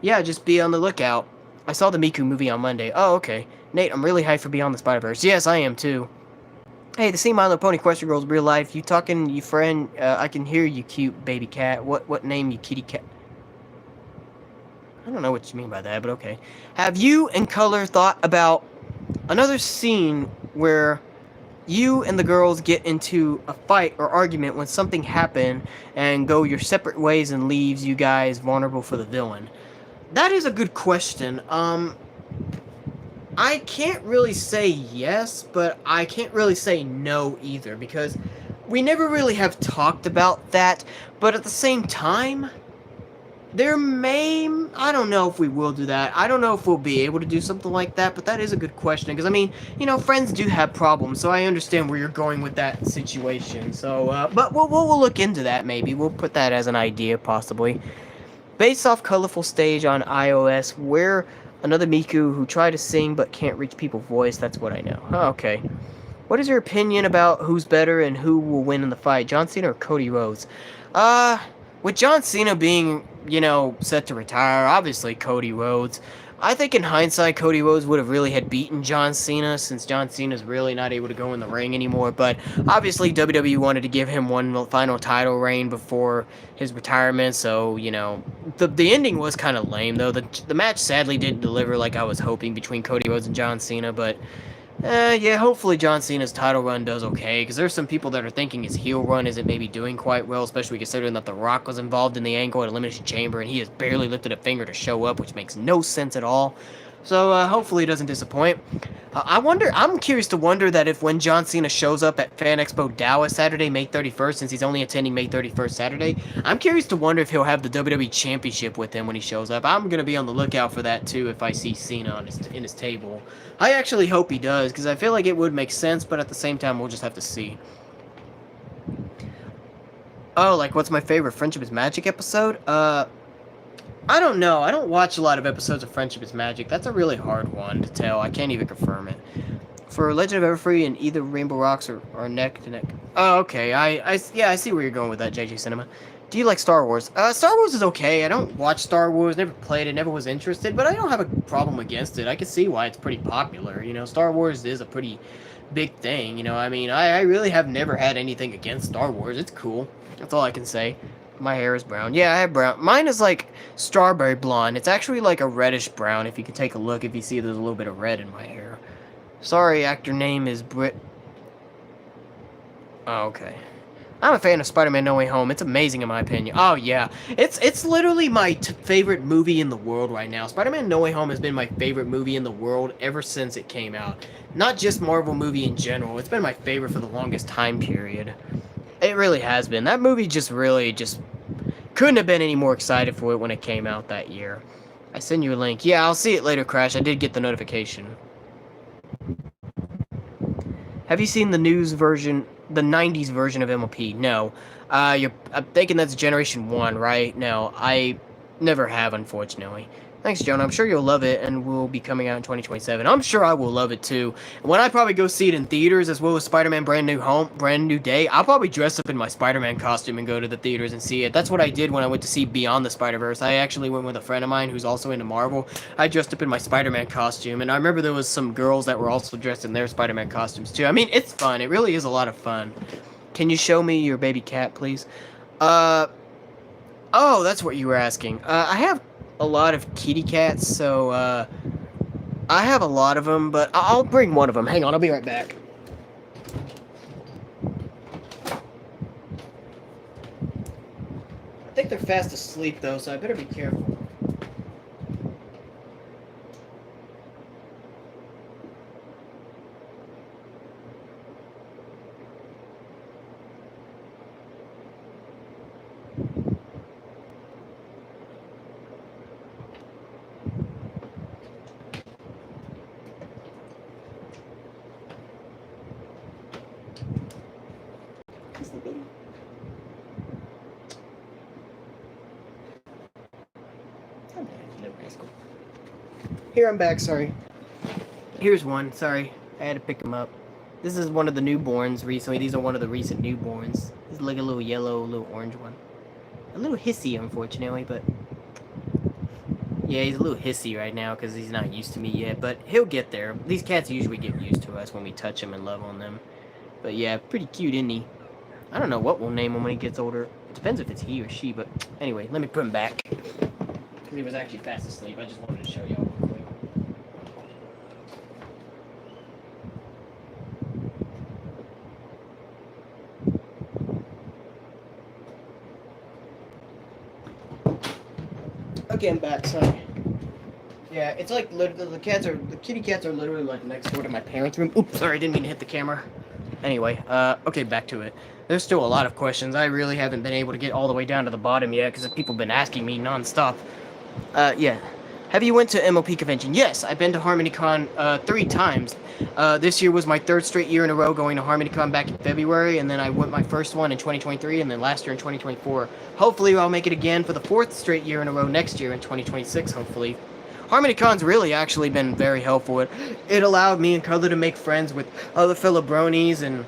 Yeah, just be on the lookout. I saw the Miku movie on Monday. Oh, okay. Nate, I'm really hyped for Beyond the Spider-Verse. Yes, I am too. Hey, to see My Little Pony Question Girls real life, you talking, you friend, I can hear you, cute baby cat. What name, you kitty cat? I don't know what you mean by that, but okay. Have you and Color thought about another scene where you and the girls get into a fight or argument when something happened and go your separate ways and leaves you guys vulnerable for the villain? That is a good question. I can't really say yes, but I can't really say no either, because we never really have talked about that, but at the same time, I don't know if we will do that. I don't know if we'll be able to do something like that, but that is a good question, because, I mean, you know, friends do have problems, so I understand where you're going with that situation, so, but we'll look into that, maybe. We'll put that as an idea, possibly. Based off Colorful Stage on iOS, where another Miku who tried to sing but can't reach people's voice, that's what I know. Oh, okay. What is your opinion about who's better and who will win in the fight, John Cena or Cody Rhodes? With John Cena being, you know, set to retire, obviously Cody Rhodes. I think in hindsight, Cody Rhodes would have really had beaten John Cena, since John Cena's really not able to go in the ring anymore, but obviously WWE wanted to give him one final title reign before his retirement, so, you know, the ending was kind of lame, though. The match sadly didn't deliver like I was hoping between Cody Rhodes and John Cena, but yeah, hopefully John Cena's title run does okay, because there's some people that are thinking his heel run isn't maybe doing quite well, especially considering that The Rock was involved in the angle at Elimination Chamber, and he has barely lifted a finger to show up, which makes no sense at all. So hopefully it doesn't disappoint. I'm curious to wonder that if when John Cena shows up at Fan Expo Dallas Saturday, May 31st, since he's only attending May 31st Saturday, I'm curious to wonder if he'll have the WWE Championship with him when he shows up. I'm going to be on the lookout for that too if I see Cena in his table. I actually hope he does, because I feel like it would make sense, but at the same time, we'll just have to see. Oh, like, what's my favorite Friendship is Magic episode? I don't know. I don't watch a lot of episodes of Friendship is Magic. That's a really hard one to tell. I can't even confirm it. For Legend of Everfree and either Rainbow Rocks or neck to neck. Oh, okay. Yeah, I see where you're going with that, JJ Cinema. Do you like Star Wars? Star Wars is okay. I don't watch Star Wars. Never played it. Never was interested. But I don't have a problem against it. I can see why it's pretty popular. You know, Star Wars is a pretty big thing. You know, I mean, I really have never had anything against Star Wars. It's cool. That's all I can say. My hair is brown. Yeah, I have brown. Mine is like strawberry blonde. It's actually like a reddish brown. If you can take a look, if you see there's a little bit of red in my hair. Sorry, actor name is Brit. Oh, okay. I'm a fan of Spider-Man No Way Home. It's amazing in my opinion. Oh, yeah. It's literally my favorite movie in the world right now. Spider-Man No Way Home has been my favorite movie in the world ever since it came out. Not just Marvel movie in general. It's been my favorite for the longest time period. It really has been. That movie just couldn't have been any more excited for it when it came out that year. I send you a link. Yeah, I'll see it later, Crash. I did get the notification. Have you seen the news version, the 90s version of MLP? No. I'm thinking that's Generation 1, right? No, I never have, unfortunately. Thanks, Joan. I'm sure you'll love it, and will be coming out in 2027. I'm sure I will love it, too. When I probably go see it in theaters, as well as Spider-Man Brand New Day, I'll probably dress up in my Spider-Man costume and go to the theaters and see it. That's what I did when I went to see Beyond the Spider-Verse. I actually went with a friend of mine who's also into Marvel. I dressed up in my Spider-Man costume, and I remember there was some girls that were also dressed in their Spider-Man costumes, too. I mean, it's fun. It really is a lot of fun. Can you show me your baby cat, please? Oh, that's what you were asking. I have a lot of kitty cats, so I have a lot of them, but I'll bring one of them. Hang on, I'll be right back. I think they're fast asleep though, so I better be careful. Here, I'm back, sorry. Here's one, sorry. I had to pick him up. This is one of the newborns recently. These are one of the recent newborns. He's like a little yellow, little orange one. A little hissy, unfortunately, but... yeah, he's a little hissy right now because he's not used to me yet, but he'll get there. These cats usually get used to us when we touch them and love on them. But yeah, pretty cute, isn't he? I don't know what we'll name him when he gets older. It depends if it's he or she, but anyway, let me put him back. Because he was actually fast asleep. I just wanted to show y'all real quick. Okay, I'm back, sorry. Yeah, it's like the kitty cats are literally like next door to my parents' room. Oops, sorry, I didn't mean to hit the camera. Anyway, okay, back to it. There's still a lot of questions. I really haven't been able to get all the way down to the bottom yet because people have been asking me nonstop. Yeah. Have you went to MLP convention? Yes, I've been to HarmonyCon 3 times. This year was my 3rd straight year in a row going to HarmonyCon back in February, and then I went my first one in 2023, and then last year in 2024. Hopefully I'll make it again for the 4th straight year in a row next year in 2026, hopefully. HarmonyCon's really actually been very helpful. It allowed me and Color to make friends with other fellow bronies and,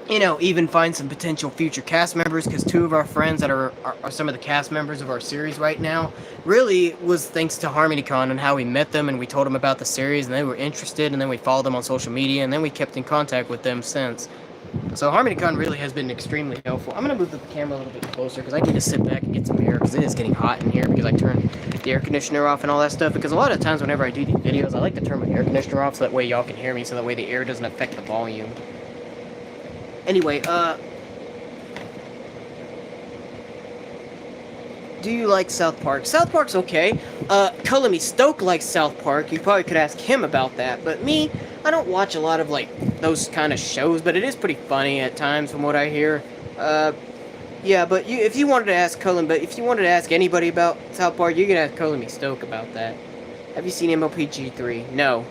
you know, even find some potential future cast members, because 2 of our friends that are some of the cast members of our series right now really was thanks to HarmonyCon and how we met them and we told them about the series and they were interested, and then we followed them on social media and then we kept in contact with them since. So HarmonyCon really has been extremely helpful. I'm going to move the camera a little bit closer because I need to sit back and get some air because it is getting hot in here because I turned the air conditioner off and all that stuff, because a lot of times whenever I do these videos I like to turn my air conditioner off so that way y'all can hear me, so that way the air doesn't affect the volume. Anyway, Do you like South Park? South Park's okay. ColorMeStoke likes South Park. You probably could ask him about that. But me, I don't watch a lot of, like, those kind of shows, but it is pretty funny at times from what I hear. Yeah, but if you wanted to ask if you wanted to ask anybody about South Park, you could ask ColorMeStoke about that. Have you seen MLPG3? No.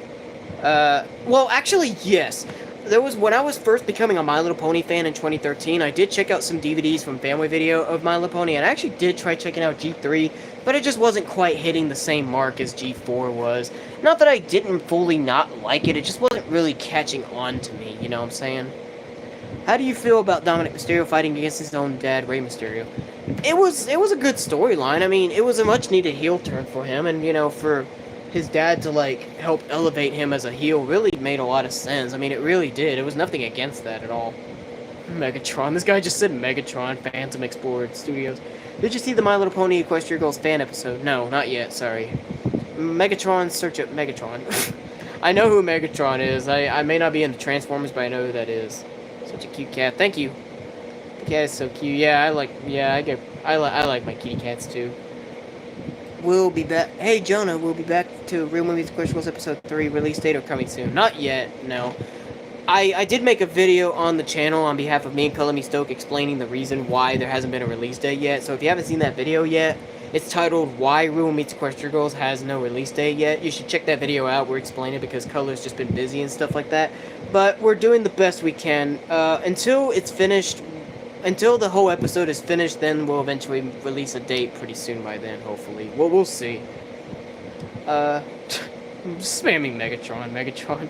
Well, actually, yes. There was, when I was first becoming a My Little Pony fan in 2013, I did check out some DVDs from Family Video of My Little Pony, and I actually did try checking out G3, but it just wasn't quite hitting the same mark as G4 was. Not that I didn't fully not like it, it just wasn't really catching on to me, you know what I'm saying? How do you feel about Dominic Mysterio fighting against his own dad, Rey Mysterio? It was a good storyline. I mean, it was a much needed heel turn for him, and you know, for his dad to like help elevate him as a heel really made a lot of sense. I mean, it really did. It was nothing against that at all. Megatron. This guy just said Megatron, Phantom Explorer Studios. Did you see the My Little Pony Equestria Girls fan episode? No, not yet, sorry. Megatron, search up Megatron. I know who Megatron is. I may not be into Transformers, but I know who that is. Such a cute cat. Thank you. The cat is so cute. Yeah, I like my kitty cats too. We'll be back. Hey, Jonah, we'll be back to Real Movies Questions Episode 3. Release date or coming soon? Not yet, no. I did make a video on the channel on behalf of me and ColorMeStoke explaining the reason why there hasn't been a release date yet. So if you haven't seen that video yet, it's titled Why Real Meets Equestria Girls Has No Release Date Yet. You should check that video out. We're explaining it because Color's just been busy and stuff like that. But we're doing the best we can. Until it's finished, until the whole episode is finished, then we'll eventually release a date pretty soon by then, hopefully. Well, we'll see. I'm spamming Megatron.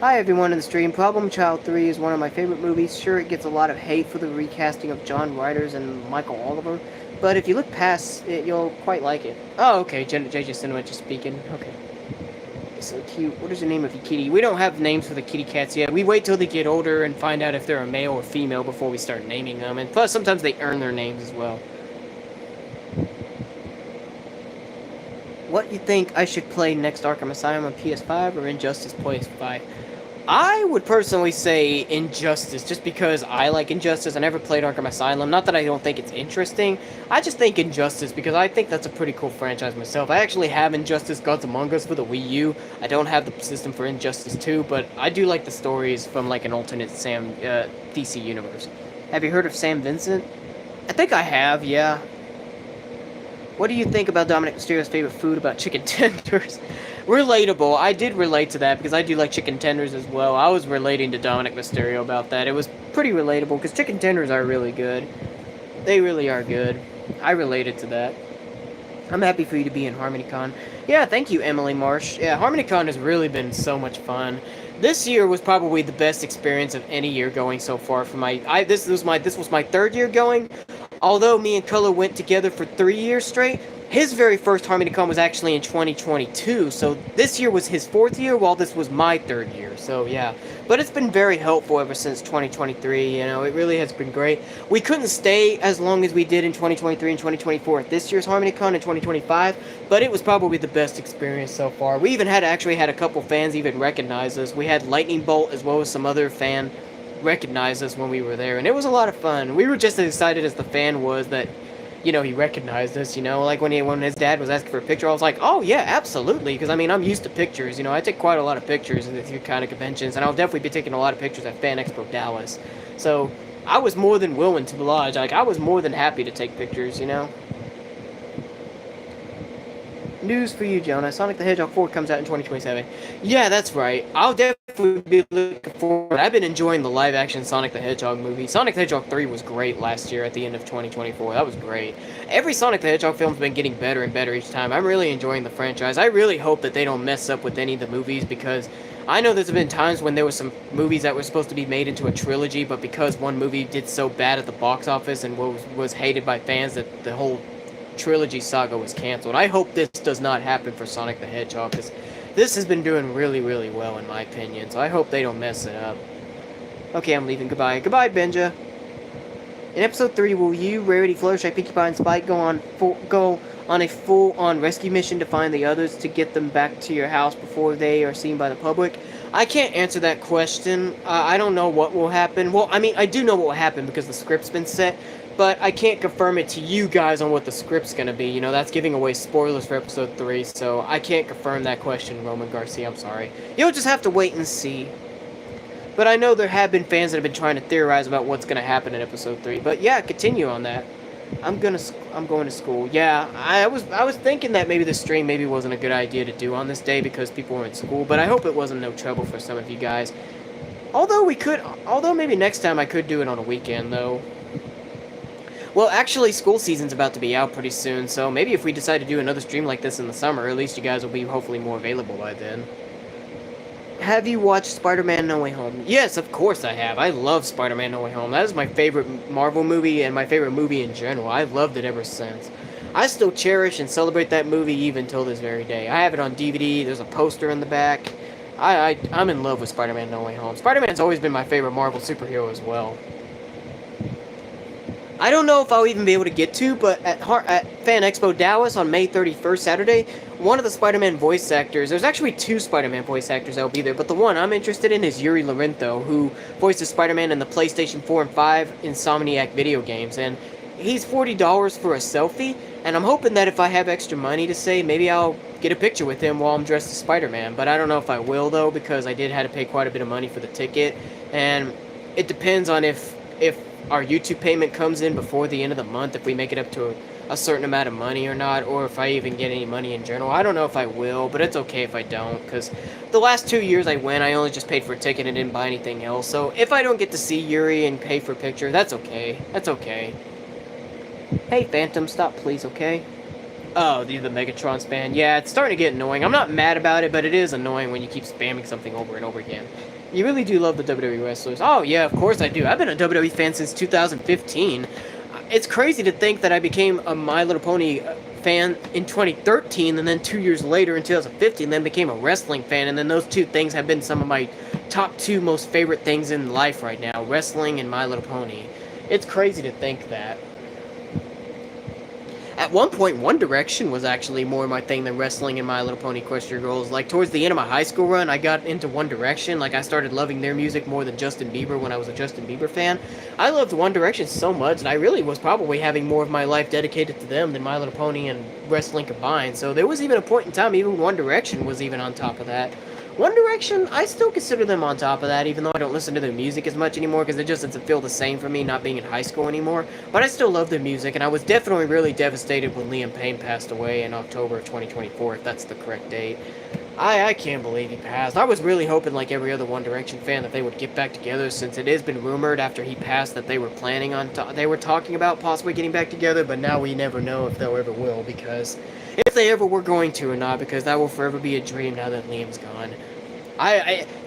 Hi everyone in the stream. Problem Child 3 is one of my favorite movies. Sure, it gets a lot of hate for the recasting of John Riders and Michael Oliver, but if you look past it, you'll quite like it. Oh, okay, JJ Cinema just speaking. Okay. It's so cute. What is the name of your kitty? We don't have names for the kitty cats yet. We wait till they get older and find out if they're a male or female before we start naming them, and plus sometimes they earn their names as well. What do you think I should play next Arkham Asylum on PS5 or Injustice PS5? I would personally say Injustice, just because I like Injustice. I never played Arkham Asylum. Not that I don't think it's interesting. I just think Injustice, because I think that's a pretty cool franchise myself. I actually have Injustice Gods Among Us for the Wii U. I don't have the system for Injustice 2, but I do like the stories from like an alternate DC universe. Have you heard of Sam Vincent? I think I have, yeah. What do you think about Dominic Mysterio's favorite food about chicken tenders? Relatable. I did relate to that because I do like chicken tenders as well. I was relating to Dominic Mysterio about that. It was pretty relatable because chicken tenders are really good. They really are good. I related to that. I'm happy for you to be in HarmonyCon. Yeah, thank you, Emily Marsh. Yeah, HarmonyCon has really been so much fun. This year was probably the best experience of any year going so far. For this was my third year going. Although me and Color went together for 3 years straight, his very first HarmonyCon was actually in 2022, so this year was his 4th year, while this was my 3rd year, so yeah. But it's been very helpful ever since 2023, you know, it really has been great. We couldn't stay as long as we did in 2023 and 2024 at this year's HarmonyCon in 2025, but it was probably the best experience so far. We even actually had a couple fans even recognize us. We had Lightning Bolt as well as some other fan recognize us when we were there, and it was a lot of fun. We were just as excited as the fan was that, you know, he recognized us, you know, like when his dad was asking for a picture, I was like, oh yeah, absolutely, because I mean, I'm used to pictures, you know, I take quite a lot of pictures at these kind of conventions, and I'll definitely be taking a lot of pictures at Fan Expo Dallas, so I was more than willing to oblige. Like, I was more than happy to take pictures, you know. News for you, Jonah. Sonic the Hedgehog 4 comes out in 2027. Yeah, that's right. I'll definitely be looking forward. I've been enjoying the live-action Sonic the Hedgehog movie. Sonic the Hedgehog 3 was great last year at the end of 2024. That was great. Every Sonic the Hedgehog film's been getting better and better each time. I'm really enjoying the franchise. I really hope that they don't mess up with any of the movies, because I know there's been times when there were some movies that were supposed to be made into a trilogy, but because one movie did so bad at the box office and was hated by fans, that the whole trilogy saga was canceled. I hope this does not happen for Sonic the Hedgehog, because this has been doing really, really well in my opinion, so I hope they don't mess it up. Okay, I'm leaving. Goodbye. Goodbye, Benja. In episode 3, will you, Rarity, Fluttershy, Pinkie Pie, and Spike go on a full-on rescue mission to find the others to get them back to your house before they are seen by the public? I can't answer that question. I don't know what will happen. Well, I mean, I do know what will happen because the script's been set. but I can't confirm it to you guys on what the script's gonna be. You know, that's giving away spoilers for episode 3, so I can't confirm that question, Roman Garcia. I'm sorry. You'll just have to wait and see. But I know there have been fans that have been trying to theorize about what's gonna happen in episode 3. But yeah, continue on that. I'm going to school. Yeah, I was thinking that maybe the stream maybe wasn't a good idea to do on this day because people were in school, but I hope it wasn't no trouble for some of you guys. Although maybe next time I could do it on a weekend though. Well, actually, school season's about to be out pretty soon, so maybe if we decide to do another stream like this in the summer, at least you guys will be hopefully more available by then. Have you watched Spider-Man No Way Home? Yes, of course I have. I love Spider-Man No Way Home. That is my favorite Marvel movie and my favorite movie in general. I've loved it ever since. I still cherish and celebrate that movie even till this very day. I have it on DVD. There's a poster in the back. I'm in love with Spider-Man No Way Home. Spider-Man's always been my favorite Marvel superhero as well. I don't know if I'll even be able to get to, but at Fan Expo Dallas on May 31st, Saturday, one of the Spider-Man voice actors, there's actually 2 Spider-Man voice actors that will be there, but the one I'm interested in is Yuri Lorenzo, who voices Spider-Man in the PlayStation 4 and 5 Insomniac video games, and he's $40 for a selfie, and I'm hoping that if I have extra money to save, maybe I'll get a picture with him while I'm dressed as Spider-Man, but I don't know if I will, though, because I did have to pay quite a bit of money for the ticket, and it depends on if our YouTube payment comes in before the end of the month, if we make it up to a certain amount of money or not, or if I even get any money in general. I don't know if I will, but it's okay if I don't, because the last 2 years I went, I only just paid for a ticket and didn't buy anything else, so if I don't get to see Yuri and pay for a picture, that's okay. That's okay. Hey, Phantom, stop please, okay? Oh, the Megatron's fan. Yeah, it's starting to get annoying. I'm not mad about it, but it is annoying when you keep spamming something over and over again. You really do love the WWE wrestlers. Oh, yeah, of course I do. I've been a WWE fan since 2015. It's crazy to think that I became a My Little Pony fan in 2013, and then 2 years later in 2015, then became a wrestling fan, and then those two things have been some of my top 2 most favorite things in life right now, wrestling and My Little Pony. It's crazy to think that. At one point, One Direction was actually more my thing than wrestling and My Little Pony Equestria Girls. Like, towards the end of my high school run, I got into One Direction. Like, I started loving their music more than Justin Bieber when I was a Justin Bieber fan. I loved One Direction so much, and I really was probably having more of my life dedicated to them than My Little Pony and wrestling combined. So there was even a point in time, even One Direction was even on top of that. One Direction, I still consider them on top of that, even though I don't listen to their music as much anymore, because it just doesn't feel the same for me not being in high school anymore. But I still love their music, and I was definitely really devastated when Liam Payne passed away in October of 2024, if that's the correct date. I can't believe he passed. I was really hoping, like every other One Direction fan, that they would get back together, since it has been rumored after he passed that they were planning on, they were talking about possibly getting back together, but now we never know if they'll ever will, because if they ever were going to or not, because that will forever be a dream now that Liam's gone.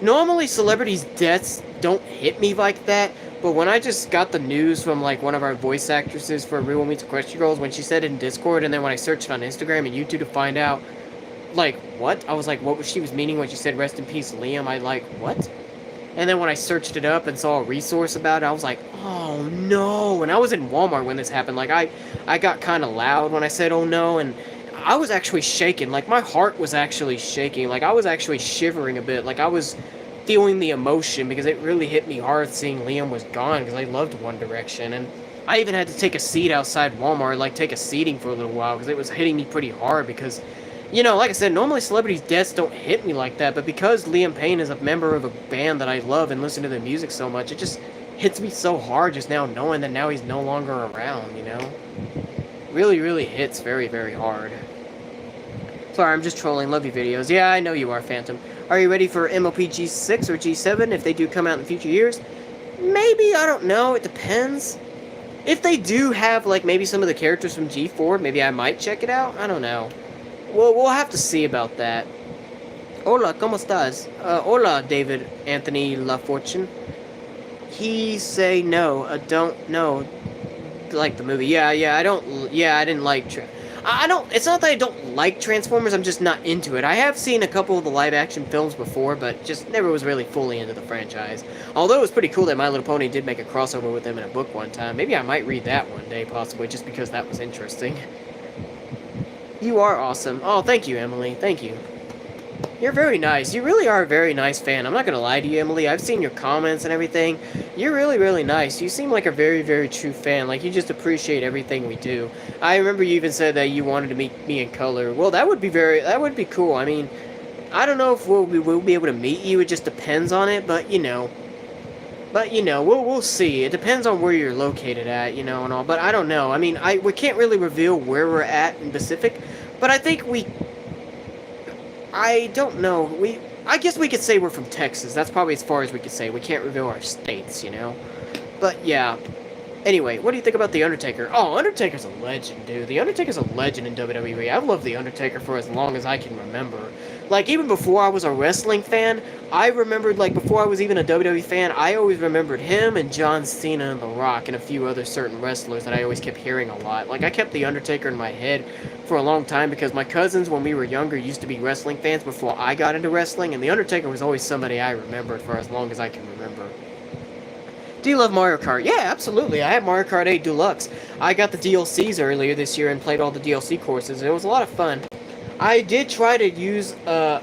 Normally celebrities' deaths don't hit me like that, but when I just got the news from like one of our voice actresses for Real Meets Equestria Girls, when she said it in Discord, and then when I searched it on Instagram and YouTube to find out, like, what? I was like, what was she was meaning when she said rest in peace Liam? I like, what? And then when I searched it up and saw a resource about it, I was like, oh no. And I was in Walmart when this happened. Like, I got kind of loud when I said oh no, and I was actually shaking. Like, my heart was actually shaking. Like, I was actually shivering a bit. Like, I was feeling the emotion because it really hit me hard seeing Liam was gone, because I loved One Direction. And I even had to take a seat outside Walmart, like take a seating for a little while, because it was hitting me pretty hard because, you know, like I said, normally celebrities' deaths don't hit me like that, but because Liam Payne is a member of a band that I love and listen to their music so much, it just hits me so hard just now knowing that now he's no longer around, you know? Really, really hits very, very hard. Sorry, I'm just trolling. Love your videos. Yeah, I know you are, Phantom. Are you ready for MLP G6 or G7 if they do come out in future years? Maybe, I don't know. It depends. If they do have, like, maybe some of the characters from G4, maybe I might check it out. I don't know. Well, we'll have to see about that. Hola, ¿cómo estás? Hola, David Anthony LaFortune. He say no. Don't know. Like the movie. Yeah, I didn't like... it's not that I don't like Transformers, I'm just not into it. I have seen a couple of the live-action films before, but just never was really fully into the franchise. Although it was pretty cool that My Little Pony did make a crossover with them in a book one time. Maybe I might read that one day, possibly, just because that was interesting. You are awesome. Oh, thank you, Emily. Thank you. You're very nice. You really are a very nice fan. I'm not gonna lie to you, Emily. I've seen your comments and everything. You're really, really nice. You seem like a very, very true fan. Like, you just appreciate everything we do. I remember you even said that you wanted to meet me in color. Well, that would be cool. I mean, I don't know if we'll be able to meet you. It just depends on it, but we'll see. It depends on where you're located at, and all. But I don't know. I mean, we can't really reveal where we're at in Pacific, but I think I don't know. I guess we could say we're from Texas. That's probably as far as we could say. We can't reveal our states. But yeah. Anyway, what do you think about The Undertaker? Oh, Undertaker's a legend, dude. The Undertaker's a legend in WWE. I've loved The Undertaker for as long as I can remember. Like, even before I was a wrestling fan, I remembered, like, before I was even a WWE fan, I always remembered him and John Cena and The Rock and a few other certain wrestlers that I always kept hearing a lot. Like, I kept The Undertaker in my head for a long time because my cousins, when we were younger, used to be wrestling fans before I got into wrestling, and The Undertaker was always somebody I remembered for as long as I can remember. Do you love Mario Kart? Yeah, absolutely. I have Mario Kart 8 Deluxe. I got the DLCs earlier this year and played all the DLC courses, and it was a lot of fun. I did try to use, to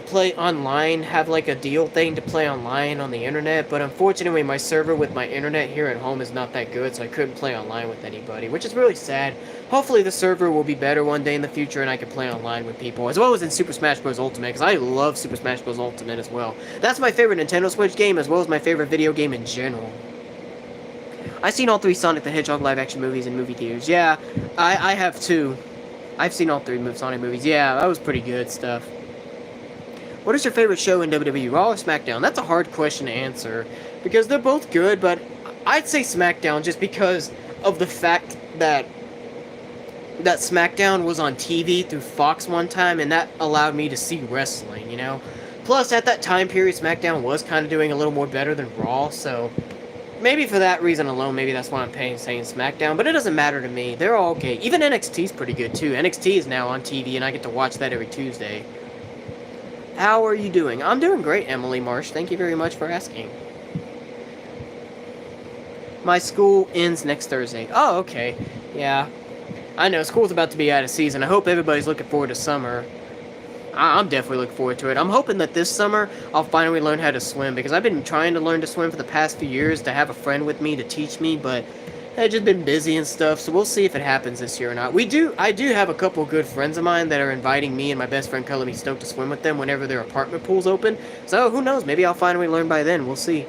play online, have like a deal thing to play online on the internet, but unfortunately my server with my internet here at home is not that good, so I couldn't play online with anybody, which is really sad. Hopefully the server will be better one day in the future and I can play online with people, as well as in Super Smash Bros. Ultimate, because I love Super Smash Bros. Ultimate as well. That's my favorite Nintendo Switch game, as well as my favorite video game in general. I've seen all 3 Sonic the Hedgehog live-action movies in movie theaters. Yeah, I have too. I've seen all 3 Sonic movies. Yeah, that was pretty good stuff. What is your favorite show in WWE, Raw or SmackDown? That's a hard question to answer, because they're both good, but I'd say SmackDown just because of the fact that SmackDown was on TV through Fox one time, and that allowed me to see wrestling. Plus, at that time period, SmackDown was kind of doing a little more better than Raw, so maybe for that reason alone, maybe that's why I'm saying SmackDown, but it doesn't matter to me. They're all okay. Even NXT's pretty good, too. NXT is now on TV, and I get to watch that every Tuesday. How are you doing? I'm doing great, Emily Marsh. Thank you very much for asking. My school ends next Thursday. Oh, okay. Yeah. I know, school's about to be out of season. I hope everybody's looking forward to summer. I'm definitely looking forward to it. I'm hoping that this summer I'll finally learn how to swim, because I've been trying to learn to swim for the past few years to have a friend with me to teach me, but I've just been busy and stuff, so we'll see if it happens this year or not. I do have a couple good friends of mine that are inviting me and my best friend ColorMeStoke to swim with them whenever their apartment pool's open, so who knows, maybe I'll finally learn by then, we'll see.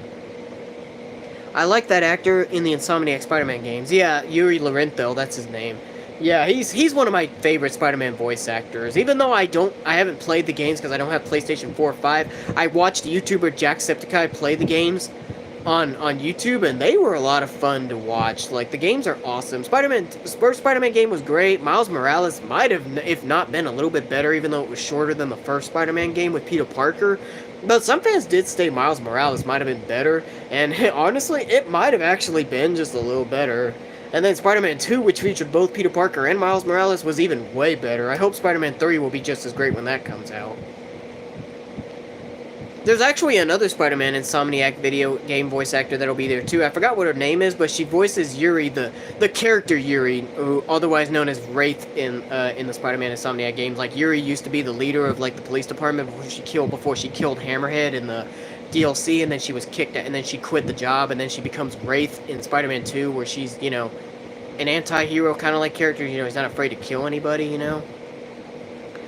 I like that actor in the Insomniac Spider-Man games. Yeah, Yuri Lorenzo, that's his name. Yeah, he's one of my favorite Spider-Man voice actors. Even though I haven't played the games because I don't have PlayStation 4 or 5, I watched YouTuber Jacksepticeye play the games on YouTube, and they were a lot of fun to watch. Like, the games are awesome. First Spider-Man game was great. Miles Morales might have, if not, been a little bit better, even though it was shorter than the first Spider-Man game with Peter Parker. But some fans did say Miles Morales might have been better, and honestly, it might have actually been just a little better. And then Spider-Man 2, which featured both Peter Parker and Miles Morales, was even way better. I hope Spider-Man 3 will be just as great when that comes out. There's actually another Spider-Man Insomniac video game voice actor that'll be there too. I forgot what her name is, but she voices Yuri, the character Yuri, who otherwise known as Wraith in the Spider-Man Insomniac games. Like, Yuri used to be the leader of like the police department before she killed Hammerhead in the DLC, and then she was kicked out, and then she quit the job, and then she becomes Wraith in Spider-Man 2, where she's, an anti-hero kind of like character. He's not afraid to kill anybody.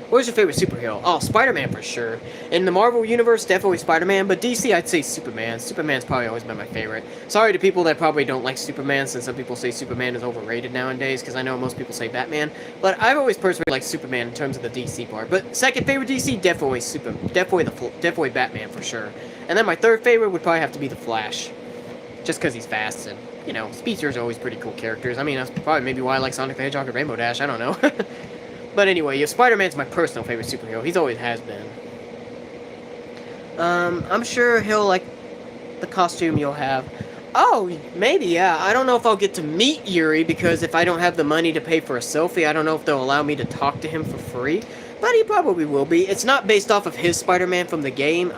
What's your favorite superhero? Oh, Spider-Man for sure. In the Marvel Universe, definitely Spider-Man, but DC, I'd say Superman. Superman's probably always been my favorite. Sorry to people that probably don't like Superman, since some people say Superman is overrated nowadays, because I know most people say Batman, but I've always personally liked Superman in terms of the DC part. But second favorite DC, definitely Batman for sure. And then my third favorite would probably have to be the Flash, just because he's fast, and, speedsters are always pretty cool characters. I mean, that's probably maybe why I like Sonic the Hedgehog and Rainbow Dash, I don't know. But anyway, Spider-Man's my personal favorite superhero. He's always has been. I'm sure he'll like the costume you'll have. Oh, maybe, yeah. I don't know if I'll get to meet Yuri, because if I don't have the money to pay for a selfie, I don't know if they'll allow me to talk to him for free. But he probably will be. It's not based off of his Spider-Man from the game.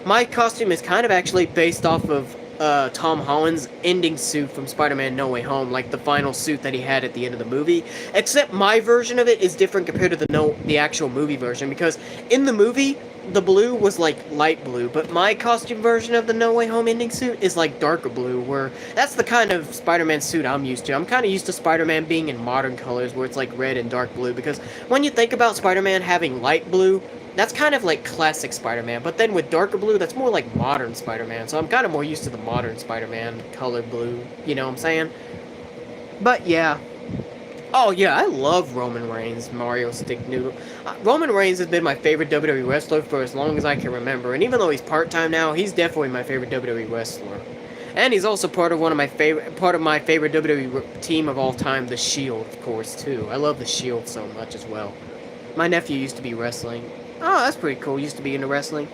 My costume is kind of actually based off of Tom Holland's ending suit from Spider-Man No Way Home, like the final suit that he had at the end of the movie. Except my version of it is different compared to the actual movie version, because in the movie the blue was like light blue, but my costume version of the No Way Home ending suit is like darker blue, where that's the kind of Spider-Man suit I'm used to. I'm kind of used to Spider-Man being in modern colors, where it's like red and dark blue, because when you think about Spider-Man having light blue, that's kind of like classic Spider-Man, but then with darker blue, that's more like modern Spider-Man, so I'm kind of more used to the modern Spider-Man color blue, you know what I'm saying? But yeah. Oh yeah, I love Roman Reigns, Mario Stick Noodle. Roman Reigns has been my favorite WWE wrestler for as long as I can remember, and even though he's part-time now, he's definitely my favorite WWE wrestler. And he's also part of my favorite WWE team of all time, The Shield, of course, too. I love The Shield so much as well. My nephew used to be wrestling. Oh, that's pretty cool. Used to be into wrestling.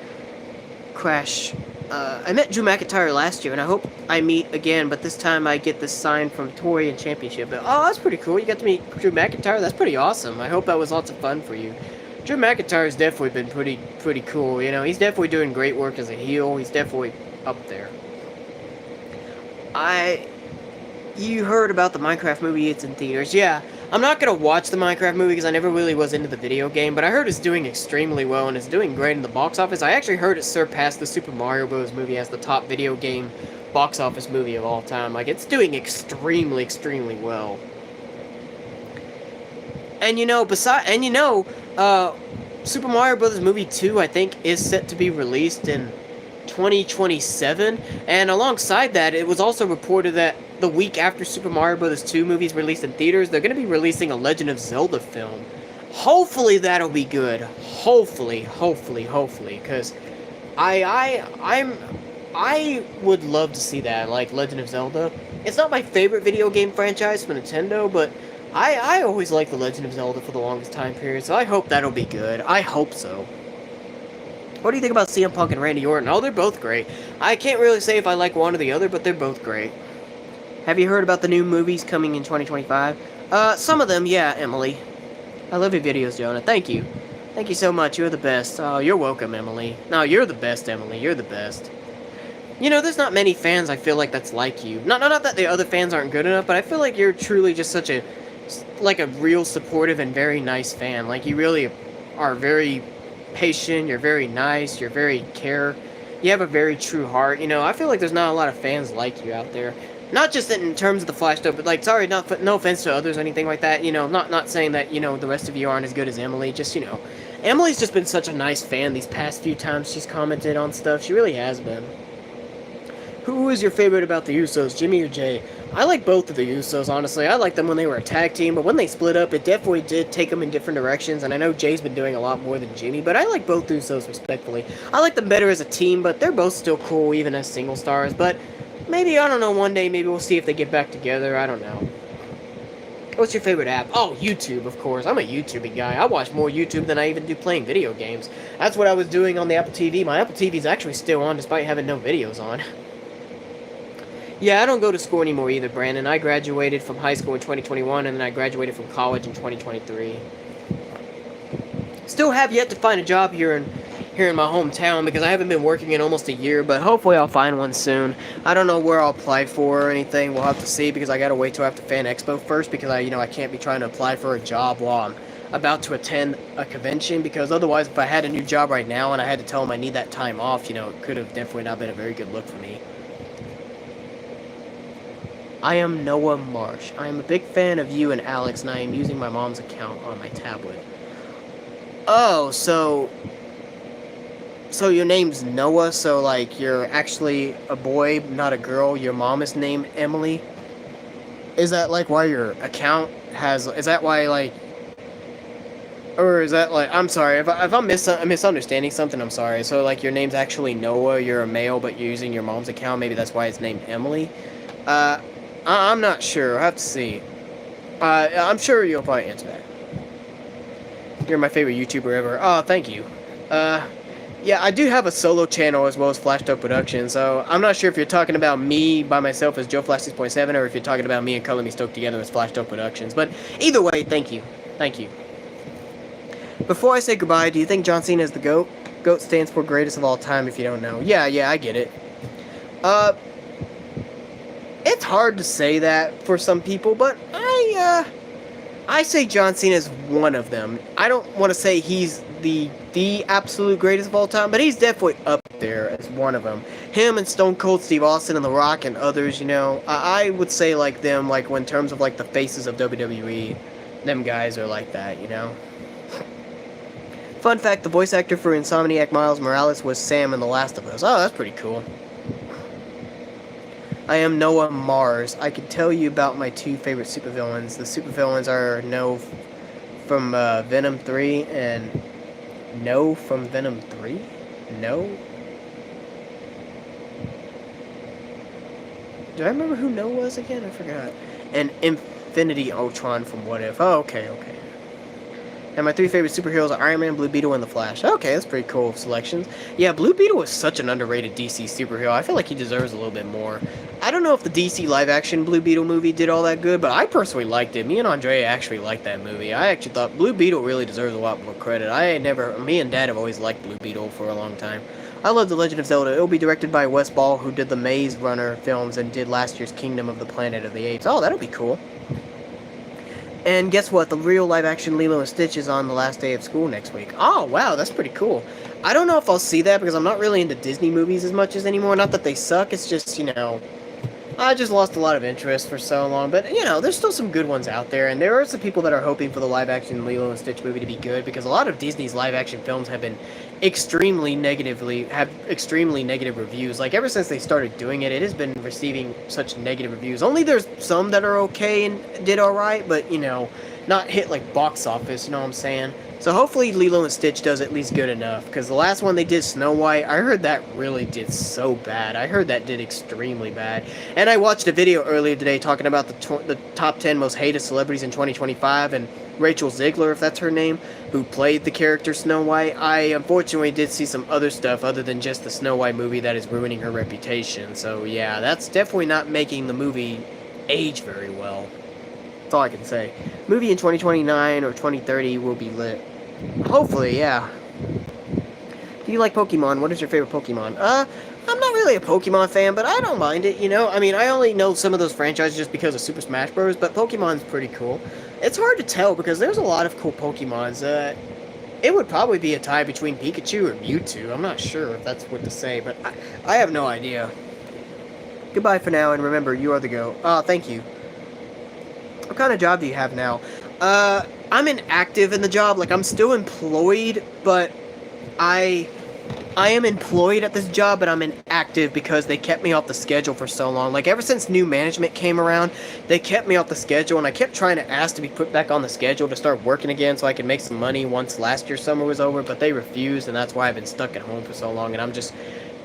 Crash. I met Drew McIntyre last year, and I hope I meet again, but this time I get this sign from Tori and Championship. Oh, that's pretty cool. You got to meet Drew McIntyre? That's pretty awesome. I hope that was lots of fun for you. Drew McIntyre's definitely been pretty cool, you know. He's definitely doing great work as a heel. He's definitely up there. You heard about the Minecraft movie, it's in theaters. Yeah, I'm not going to watch the Minecraft movie because I never really was into the video game, but I heard it's doing extremely well and it's doing great in the box office. I actually heard it surpassed the Super Mario Bros. Movie as the top video game box office movie of all time. Like, it's doing extremely well. And Super Mario Bros. Movie 2, I think, is set to be released in 2027, and alongside that, it was also reported that the week after Super Mario Bros. 2 movies released in theaters, they're going to be releasing a Legend of Zelda film. Hopefully that'll be good. Hopefully, because I would love to see that, like Legend of Zelda. It's not my favorite video game franchise for Nintendo, but I always liked the Legend of Zelda for the longest time period, so I hope that'll be good. I hope so. What do you think about CM Punk and Randy Orton? Oh, they're both great. I can't really say if I like one or the other, but they're both great. Have you heard about the new movies coming in 2025? Some of them, yeah, Emily. I love your videos, Jonah. Thank you. Thank you so much. You're the best. Oh, you're welcome, Emily. No, you're the best, Emily. You're the best. You know, there's not many fans I feel like that's like you. Not that the other fans aren't good enough, but I feel like you're truly just such a real supportive and very nice fan. Like, you really are very patient, you're very nice, you have a very true heart. You know, I feel like there's not a lot of fans like you out there. Not just in terms of the FlashStoke, but like, sorry, no offense to others or anything like that. You know, not saying that, you know, the rest of you aren't as good as Emily. Just, you know, Emily's just been such a nice fan these past few times she's commented on stuff. She really has been. Who is your favorite about the Usos, Jimmy or Jay? I like both of the Usos, honestly. I liked them when they were a tag team, but when they split up, it definitely did take them in different directions, and I know Jay's been doing a lot more than Jimmy, but I like both Usos respectfully. I like them better as a team, but they're both still cool, even as single stars, but maybe, I don't know, one day, maybe we'll see if they get back together, I don't know. What's your favorite app? Oh, YouTube, of course. I'm a YouTubing guy. I watch more YouTube than I even do playing video games. That's what I was doing on the Apple TV. My Apple TV is actually still on, despite having no videos on. Yeah, I don't go to school anymore either, Brandon. I graduated from high school in 2021, and then I graduated from college in 2023. Still have yet to find a job here in my hometown, because I haven't been working in almost a year, but hopefully I'll find one soon. I don't know where I'll apply for or anything. We'll have to see, because I gotta wait till after Fan Expo first, because I can't be trying to apply for a job while I'm about to attend a convention, because otherwise, if I had a new job right now and I had to tell them I need that time off, you know, it could have definitely not been a very good look for me. I am Noah Marsh. I am a big fan of you and Alex, and I am using my mom's account on my tablet. Oh, so your name's Noah, so, like, you're actually a boy, not a girl. Your mom is named Emily. Is that, like, why your account has... Is that why, like... Or is that, like... I'm sorry, if I'm misunderstanding something, I'm sorry. So, like, your name's actually Noah, you're a male, but you're using your mom's account. Maybe that's why it's named Emily. I'm not sure. I'll have to see. I'm sure you'll probably answer that. You're my favorite YouTuber ever. Oh, thank you. Yeah, I do have a solo channel as well as FlashStoke Productions, so I'm not sure if you're talking about me by myself as Joe Flash 6.7 or if you're talking about me and ColorMeStoke together as FlashStoke Productions. But either way, thank you. Thank you. Before I say goodbye, do you think John Cena is the GOAT? GOAT stands for greatest of all time if you don't know. Yeah, I get it. hard to say that for some people, but I say John Cena is one of them. I don't want to say he's the absolute greatest of all time, but he's definitely up there as one of them. Him and Stone Cold Steve Austin and The Rock and others, you know, I would say like them, like when in terms of like the faces of WWE, them guys are like that, you know. Fun fact: the voice actor for Insomniac Miles Morales was Sam in The Last of Us. Oh, that's pretty cool. I am Noah Mars. I can tell you about my two favorite supervillains. The supervillains are No from Venom 3 and No from Venom 3? No? Do I remember who No was again? I forgot. And Infinity Ultron from What If. Oh, okay. And my three favorite superheroes are Iron Man, Blue Beetle, and The Flash. Okay, that's pretty cool selections. Yeah, Blue Beetle is such an underrated DC superhero. I feel like he deserves a little bit more. I don't know if the DC live-action Blue Beetle movie did all that good, but I personally liked it. Me and Andrea actually liked that movie. I actually thought Blue Beetle really deserves a lot more credit. Me and Dad have always liked Blue Beetle for a long time. I love The Legend of Zelda. It will be directed by Wes Ball, who did the Maze Runner films and did last year's Kingdom of the Planet of the Apes. Oh, that'll be cool. And guess what? The real live-action Lilo and Stitch is on the last day of school next week. Oh, wow, that's pretty cool. I don't know if I'll see that because I'm not really into Disney movies as much as anymore. Not that they suck, it's just, you know, I just lost a lot of interest for so long. But, you know, there's still some good ones out there. And there are some people that are hoping for the live-action Lilo and Stitch movie to be good because a lot of Disney's live-action films have been extremely negative reviews. Like, ever since they started doing it, it has been receiving such negative reviews. Only there's some that are okay and did alright, but, you know, not hit, like, box office, you know what I'm saying? So hopefully Lilo and Stitch does at least good enough, because the last one they did, Snow White, I heard that really did so bad. I heard that did extremely bad. And I watched a video earlier today talking about the top 10 most hated celebrities in 2025, and Rachel Zegler, if that's her name, who played the character Snow White. I unfortunately did see some other stuff other than just the Snow White movie that is ruining her reputation. So yeah, that's definitely not making the movie age very well. That's all I can say. Movie in 2029 or 2030 will be lit. Hopefully, yeah. Do you like Pokemon? What is your favorite Pokemon? I'm not really a Pokemon fan, but I don't mind it, you know? I mean, I only know some of those franchises just because of Super Smash Bros., but Pokemon's pretty cool. It's hard to tell because there's a lot of cool Pokemons. It would probably be a tie between Pikachu or Mewtwo. I'm not sure if that's what to say, but I have no idea. Goodbye for now, and remember, you are the GOAT. Oh, thank you. What kind of job do you have now? I'm inactive in the job. Like, I'm still employed, but I am employed at this job, but I'm inactive because they kept me off the schedule for so long. Like, ever since new management came around, they kept me off the schedule, and I kept trying to ask to be put back on the schedule to start working again so I could make some money once last year's summer was over, but they refused, and that's why I've been stuck at home for so long, and I'm just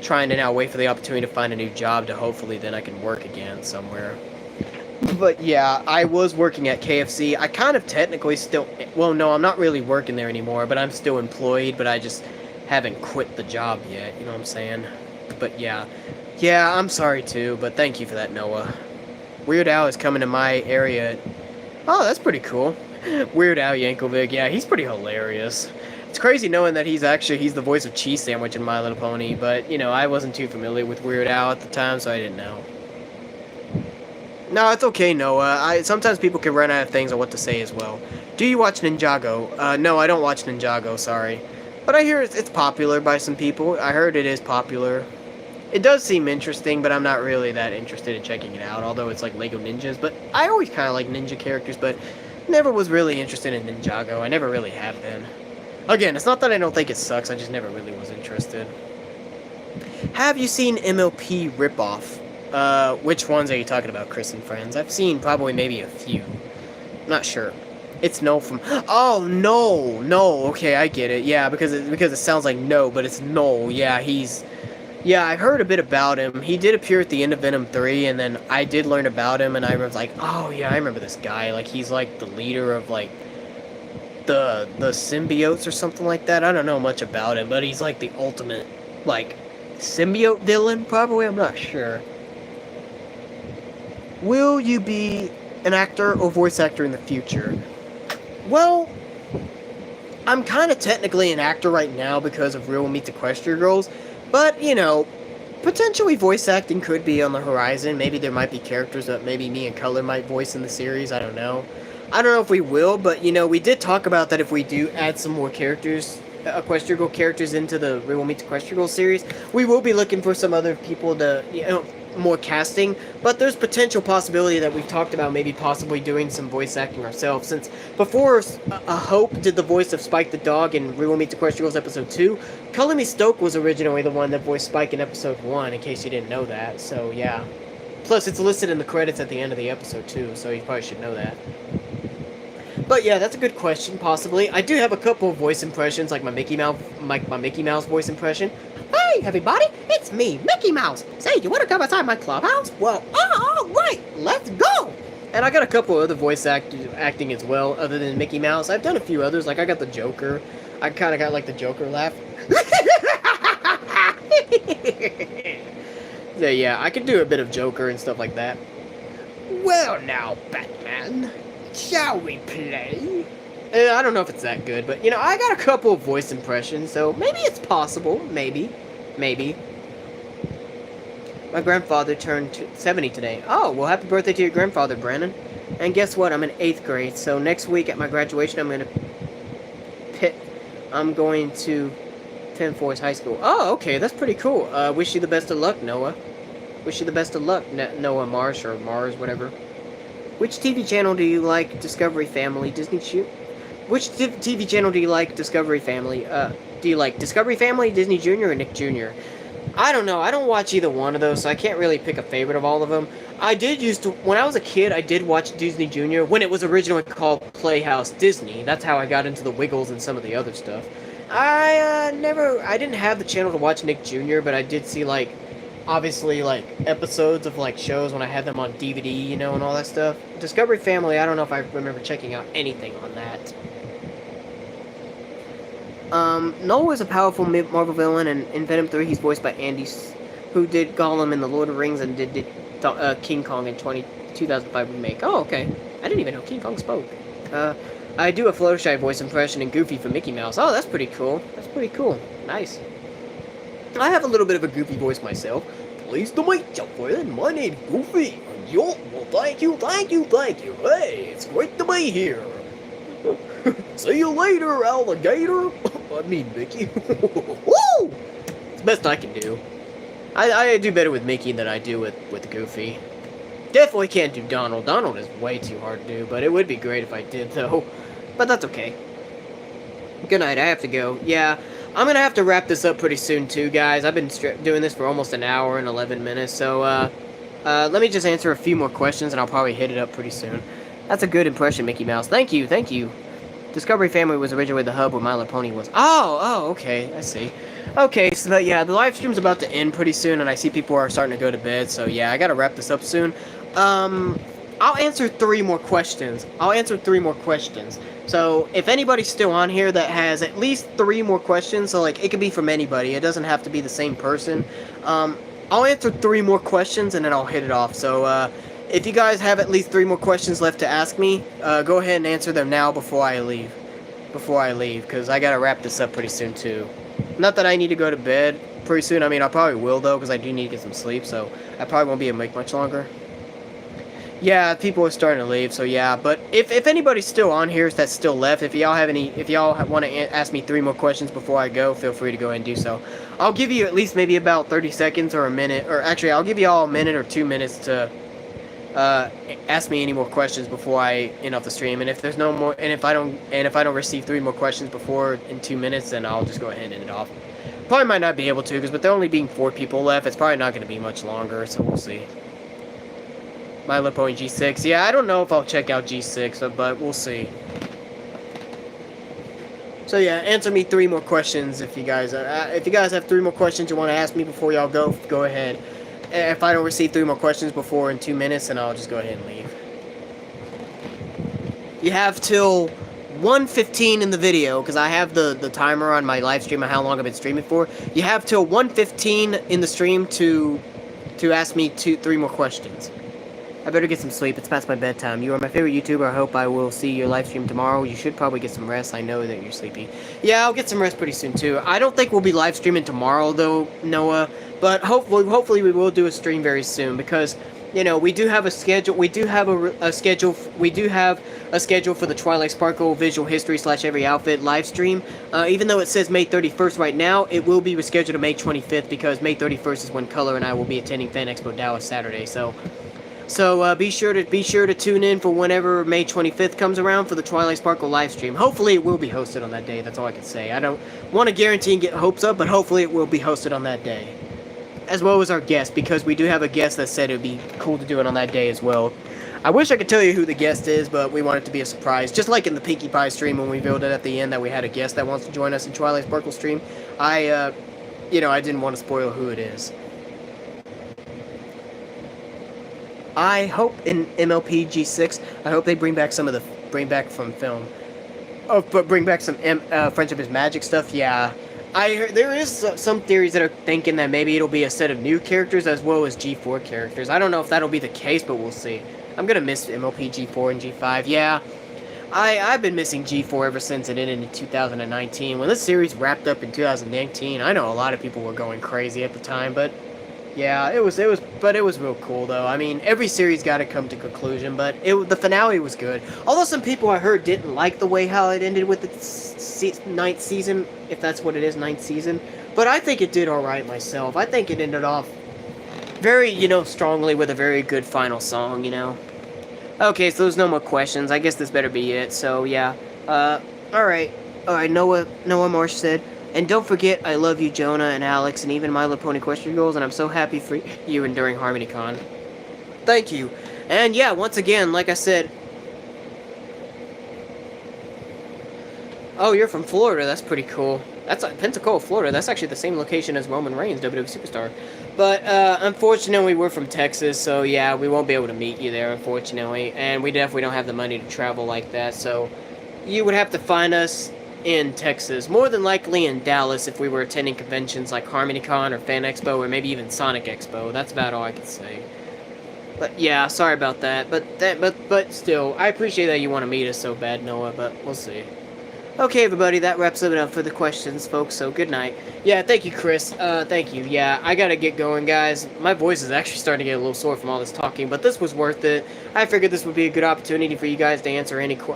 trying to now wait for the opportunity to find a new job to hopefully then I can work again somewhere. But yeah, I was working at KFC. I kind of technically still, well, no, I'm not really working there anymore, but I'm still employed, but I just haven't quit the job yet, you know what I'm saying? But yeah, I'm sorry too, but thank you for that, Noah. Weird Al is coming to my area. Oh, that's pretty cool. Weird Al Yankovic, yeah, he's pretty hilarious. It's crazy knowing that he's the voice of Cheese Sandwich in My Little Pony, but, you know, I wasn't too familiar with Weird Al at the time, so I didn't know. No, it's okay, Noah. Sometimes people can run out of things on what to say as well. Do you watch Ninjago? No, I don't watch Ninjago, sorry. But I hear it's popular by some people. I heard it is popular. It does seem interesting, but I'm not really that interested in checking it out, although it's like Lego Ninjas. But I always kind of like ninja characters, but never was really interested in Ninjago. I never really have been. Again, it's not that I don't think it sucks, I just never really was interested. Have you seen MLP Ripoff? Which ones are you talking about, Chris and friends? I've seen probably maybe a few. Not sure. It's No from... Oh, no, okay, I get it. Yeah, because it sounds like no, but it's no. Yeah, yeah, I heard a bit about him. He did appear at the end of Venom 3, and then I did learn about him, and I was like, oh, yeah, I remember this guy. Like, he's like the leader of, like, the symbiotes or something like that. I don't know much about him, but he's like the ultimate, like, symbiote villain, probably? I'm not sure. Will you be an actor or voice actor in the future? Well, I'm kind of technically an actor right now because of Real Meet the Question Girls, but, you know, Potentially voice acting could be on the horizon. Maybe there might be characters that maybe me and Color might voice in the series. I don't know. I don't know if we will, but you know, we did talk about that if we do add some more characters, Equestria characters into the We Will Meet Equestria series, we will be looking for some other people to, you know, more casting, but there's potential possibility that we've talked about maybe possibly doing some voice acting ourselves, since before Hope did the voice of Spike the dog in We Will Meet Equestria episode 2, ColorMeStoke was originally the one that voiced Spike in episode 1, in case you didn't know that, so yeah. Plus, it's listed in the credits at the end of the episode too, so you probably should know that. But yeah, that's a good question, possibly. I do have a couple of voice impressions, like my Mickey Mouse voice impression. Hey, everybody, it's me, Mickey Mouse. Say, you want to come outside my clubhouse? Well, all right, let's go. And I got a couple other voice acting as well, other than Mickey Mouse. I've done a few others, like I got the Joker. I kind of got like the Joker laugh. So yeah, I could do a bit of Joker and stuff like that. Well now, Batman, shall we play? I don't know if it's that good, but, you know, I got a couple of voice impressions, so maybe it's possible. Maybe. My grandfather turned 70 today. Oh, well, happy birthday to your grandfather, Brandon. And guess what? I'm in 8th grade, so next week at my graduation, I'm going to Penn Forest High School. Oh, okay, that's pretty cool. Wish you the best of luck, Noah. Wish you the best of luck, Noah Marsh, or Mars, whatever. Which TV channel do you like? Discovery Family, Disney Shoot? Which TV channel do you like? Discovery Family. Do you like Discovery Family, Disney Junior, or Nick Jr.? I don't know. I don't watch either one of those, so I can't really pick a favorite of all of them. I did used to, when I was a kid, I did watch Disney Junior when it was originally called Playhouse Disney. That's how I got into the Wiggles and some of the other stuff. I didn't have the channel to watch Nick Jr., but I did see, like, obviously, like, episodes of, like, shows when I had them on DVD, you know, and all that stuff. Discovery Family, I don't know if I remember checking out anything on that. Noah is a powerful Marvel villain, and in Venom 3 he's voiced by Andy, who did Gollum in The Lord of the Rings and did King Kong in 2005 remake. Oh, okay. I didn't even know King Kong spoke. I do a Fluttershy voice impression and Goofy for Mickey Mouse. Oh, that's pretty cool. That's pretty cool. Nice. I have a little bit of a Goofy voice myself. Pleased to meet you, friend. My name's Goofy. Well, thank you. Hey, it's great to be here. See you later, alligator. I mean, Mickey. Woo! It's the best I can do. I do better with Mickey than I do with Goofy. Definitely can't do Donald. Donald is way too hard to do, but it would be great if I did, though. But that's okay. Good night, I have to go. Yeah, I'm gonna have to wrap this up pretty soon, too, guys. I've been doing this for almost an hour and 11 minutes, so, let me just answer a few more questions, and I'll probably hit it up pretty soon. That's a good impression, Mickey Mouse. Thank you. Discovery Family was originally the hub where My Little Pony was. Oh, okay, I see. Okay, so yeah, the live stream's about to end pretty soon, and I see people are starting to go to bed, so yeah, I gotta wrap this up soon. I'll answer 3 more questions. So, if anybody's still on here that has at least 3 more questions, so, like, it could be from anybody, it doesn't have to be the same person, I'll answer 3 more questions, and then I'll hit it off. So, if you guys have at least 3 more questions left to ask me, go ahead and answer them now before I leave, because I gotta wrap this up pretty soon, too. Not that I need to go to bed pretty soon. I mean, I probably will, though, because I do need to get some sleep, so I probably won't be able to make much longer. Yeah, people are starting to leave, so yeah. But if anybody's still on here that's still left, if y'all want to ask me 3 more questions before I go, feel free to go ahead and do so. I'll give you at least maybe about 30 seconds or a minute, or actually, I'll give you all a minute or 2 minutes to ask me any more questions before I end off the stream. And if there's no more, and if I don't receive 3 more questions before in 2 minutes, then I'll just go ahead and end it off. Probably might not be able to, because with there only being 4 people left, it's probably not going to be much longer. So we'll see. My Little Pony G6. Yeah, I don't know if I'll check out G6, but we'll see. So yeah, answer me 3 more questions if you guys have 3 more questions you want to ask me before y'all go ahead. If I don't receive 3 more questions before in 2 minutes, then I'll just go ahead and leave. You have till 1:15 in the video, because I have the timer on my live stream of how long I've been streaming for. You have till 1:15 in the stream to ask me 3 more questions. I better get some sleep. It's past my bedtime. You are my favorite YouTuber. I hope I will see your live stream tomorrow. You should probably get some rest. I know that you're sleepy. Yeah, I'll get some rest pretty soon too. I don't think we'll be live streaming tomorrow though, Noah. But hopefully we will do a stream very soon because you know we do have a schedule. We do have a schedule. We do have a schedule for the Twilight Sparkle Visual History / Every Outfit live stream. Even though it says May 31st right now, it will be rescheduled to May 25th because May 31st is when Color and I will be attending Fan Expo Dallas Saturday. So be sure to tune in for whenever May 25th comes around for the Twilight Sparkle live stream. Hopefully it will be hosted on that day. That's all I can say. I don't want to guarantee and get hopes up, but hopefully it will be hosted on that day. As well as our guest, because we do have a guest that said it would be cool to do it on that day as well. I wish I could tell you who the guest is, but we want it to be a surprise. Just like in the Pinkie Pie stream when we revealed it at the end that we had a guest that wants to join us in Twilight Sparkle stream. I didn't want to spoil who it is. I hope in MLP G6, I hope they bring back bring back from film. Oh, but bring back some Friendship is Magic stuff. Yeah, I heard there is some theories that are thinking that maybe it'll be a set of new characters as well as G4 characters. I don't know if that'll be the case, but we'll see. I'm gonna miss MLP G4 and G5. Yeah, I've been missing G4 ever since it ended in 2019. When this series wrapped up in 2019, I know a lot of people were going crazy at the time, but. Yeah, it was real cool though. I mean, every series got to come to conclusion, but the finale was good. Although some people I heard didn't like the way how it ended with the ninth season, if that's what it is, ninth season. But I think it did all right myself. I think it ended off very, strongly with a very good final song, Okay, so there's no more questions. I guess this better be it. So yeah, all right. Noah Marsh said. And don't forget, I love you, Jonah and Alex, and even My Little Pony Question Girls, and I'm so happy for you enduring HarmonyCon. Thank you. And yeah, once again, like I said... Oh, you're from Florida. That's pretty cool. That's Pensacola, Florida. That's actually the same location as Roman Reigns, WWE Superstar. But, unfortunately, we're from Texas, so yeah, we won't be able to meet you there, unfortunately. And we definitely don't have the money to travel like that, so... You would have to find us... in Texas, more than likely in Dallas if we were attending conventions like HarmonyCon or Fan Expo or maybe even Sonic Expo. That's about all I can say. But yeah, sorry about that. But still, I appreciate that you want to meet us so bad, Noah, but we'll see. Okay, everybody, that wraps it up for the questions, folks, so good night. Yeah, thank you, Chris. Thank you. Yeah, I gotta get going, guys. My voice is actually starting to get a little sore from all this talking, but this was worth it. I figured this would be a good opportunity for you guys to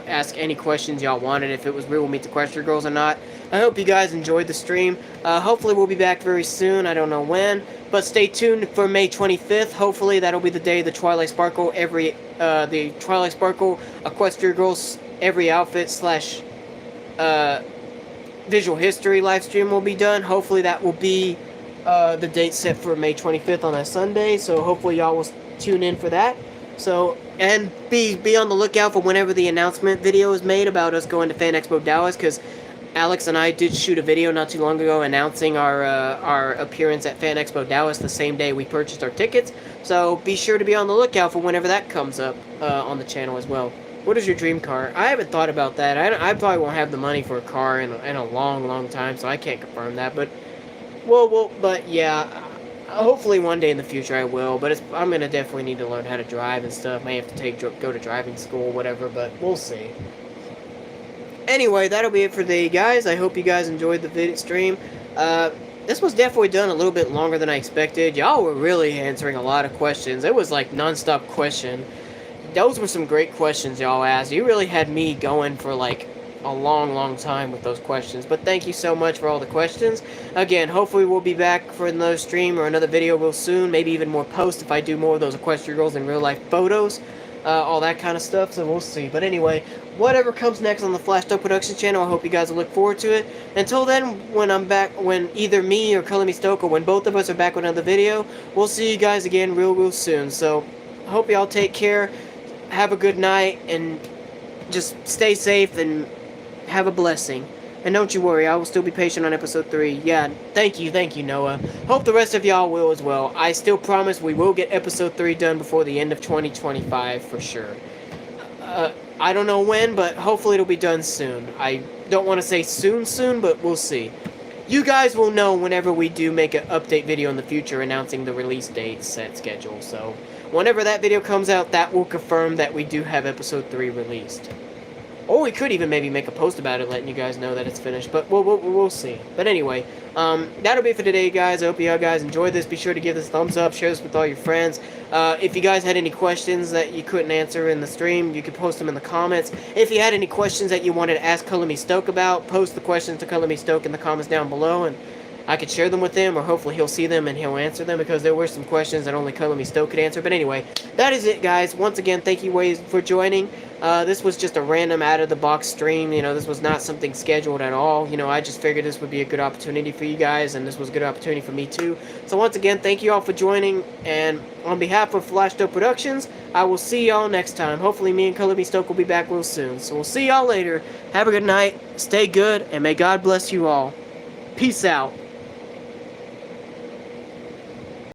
ask any questions y'all wanted, if it was real Meet the Question Girls or not. I hope you guys enjoyed the stream. Hopefully we'll be back very soon. I don't know when, but stay tuned for May 25th. Hopefully that'll be the day the Twilight Sparkle Equestria Girls Every Outfit / Visual History live stream will be done. Hopefully that will be the date set for May 25th on that Sunday. So hopefully y'all will tune in for that. So and be on the lookout for whenever the announcement video is made about us going to Fan Expo Dallas, because Alex and I did shoot a video not too long ago announcing our appearance at Fan Expo Dallas the same day we purchased our tickets. So be sure to be on the lookout for whenever that comes up on the channel as well. What is your dream car? I haven't thought about that. I probably won't have the money for a car in a long time, so I can't confirm that. But, but yeah, hopefully one day in the future I will. But I'm gonna definitely need to learn how to drive and stuff. May have to go to driving school, whatever. But we'll see. Anyway, that'll be it for today, guys. I hope you guys enjoyed the video stream. This was definitely done a little bit longer than I expected. Y'all were really answering a lot of questions. It was like non-stop question. Those were some great questions y'all asked. You really had me going for like a long time with those questions. But thank you so much for all the questions. Again, hopefully we'll be back for another stream or another video real soon. Maybe even more posts if I do more of those Equestria Girls in real life photos. All that kind of stuff, so we'll see. But anyway, whatever comes next on the FlashStoke Productions channel, I hope you guys will look forward to it. Until then, when I'm back, when either me or ColorMeStoke, or when both of us are back with another video, we'll see you guys again real soon. So, I hope y'all take care. Have a good night, and just stay safe, and have a blessing. And don't you worry, I will still be patient on episode 3. Yeah, thank you, Noah. Hope the rest of y'all will as well. I still promise we will get episode 3 done before the end of 2025, for sure. I don't know when, but hopefully it'll be done soon. I don't want to say soon, but we'll see. You guys will know whenever we do make an update video in the future announcing the release date, set schedule, so... whenever that video comes out, that will confirm that we do have episode 3 released. Or we could even maybe make a post about it, letting you guys know that it's finished. But we'll see. But anyway, that'll be it for today, guys. I hope you guys enjoyed this. Be sure to give this a thumbs up. Share this with all your friends. If you guys had any questions that you couldn't answer in the stream, you could post them in the comments. If you had any questions that you wanted to ask ColorMeStoke about, post the questions to ColorMeStoke in the comments down below, and I could share them with him, or hopefully he'll see them and he'll answer them, because there were some questions that only ColorMeStoke could answer. But anyway, that is it, guys. Once again, thank you for joining. This was just a random out-of-the-box stream. You know, this was not something scheduled at all. You know, I just figured this would be a good opportunity for you guys, and this was a good opportunity for me too. So once again, thank you all for joining, and on behalf of FlashStoke Productions, I will see y'all next time. Hopefully me and ColorMeStoke will be back real soon. So we'll see y'all later. Have a good night, stay good, and may God bless you all. Peace out.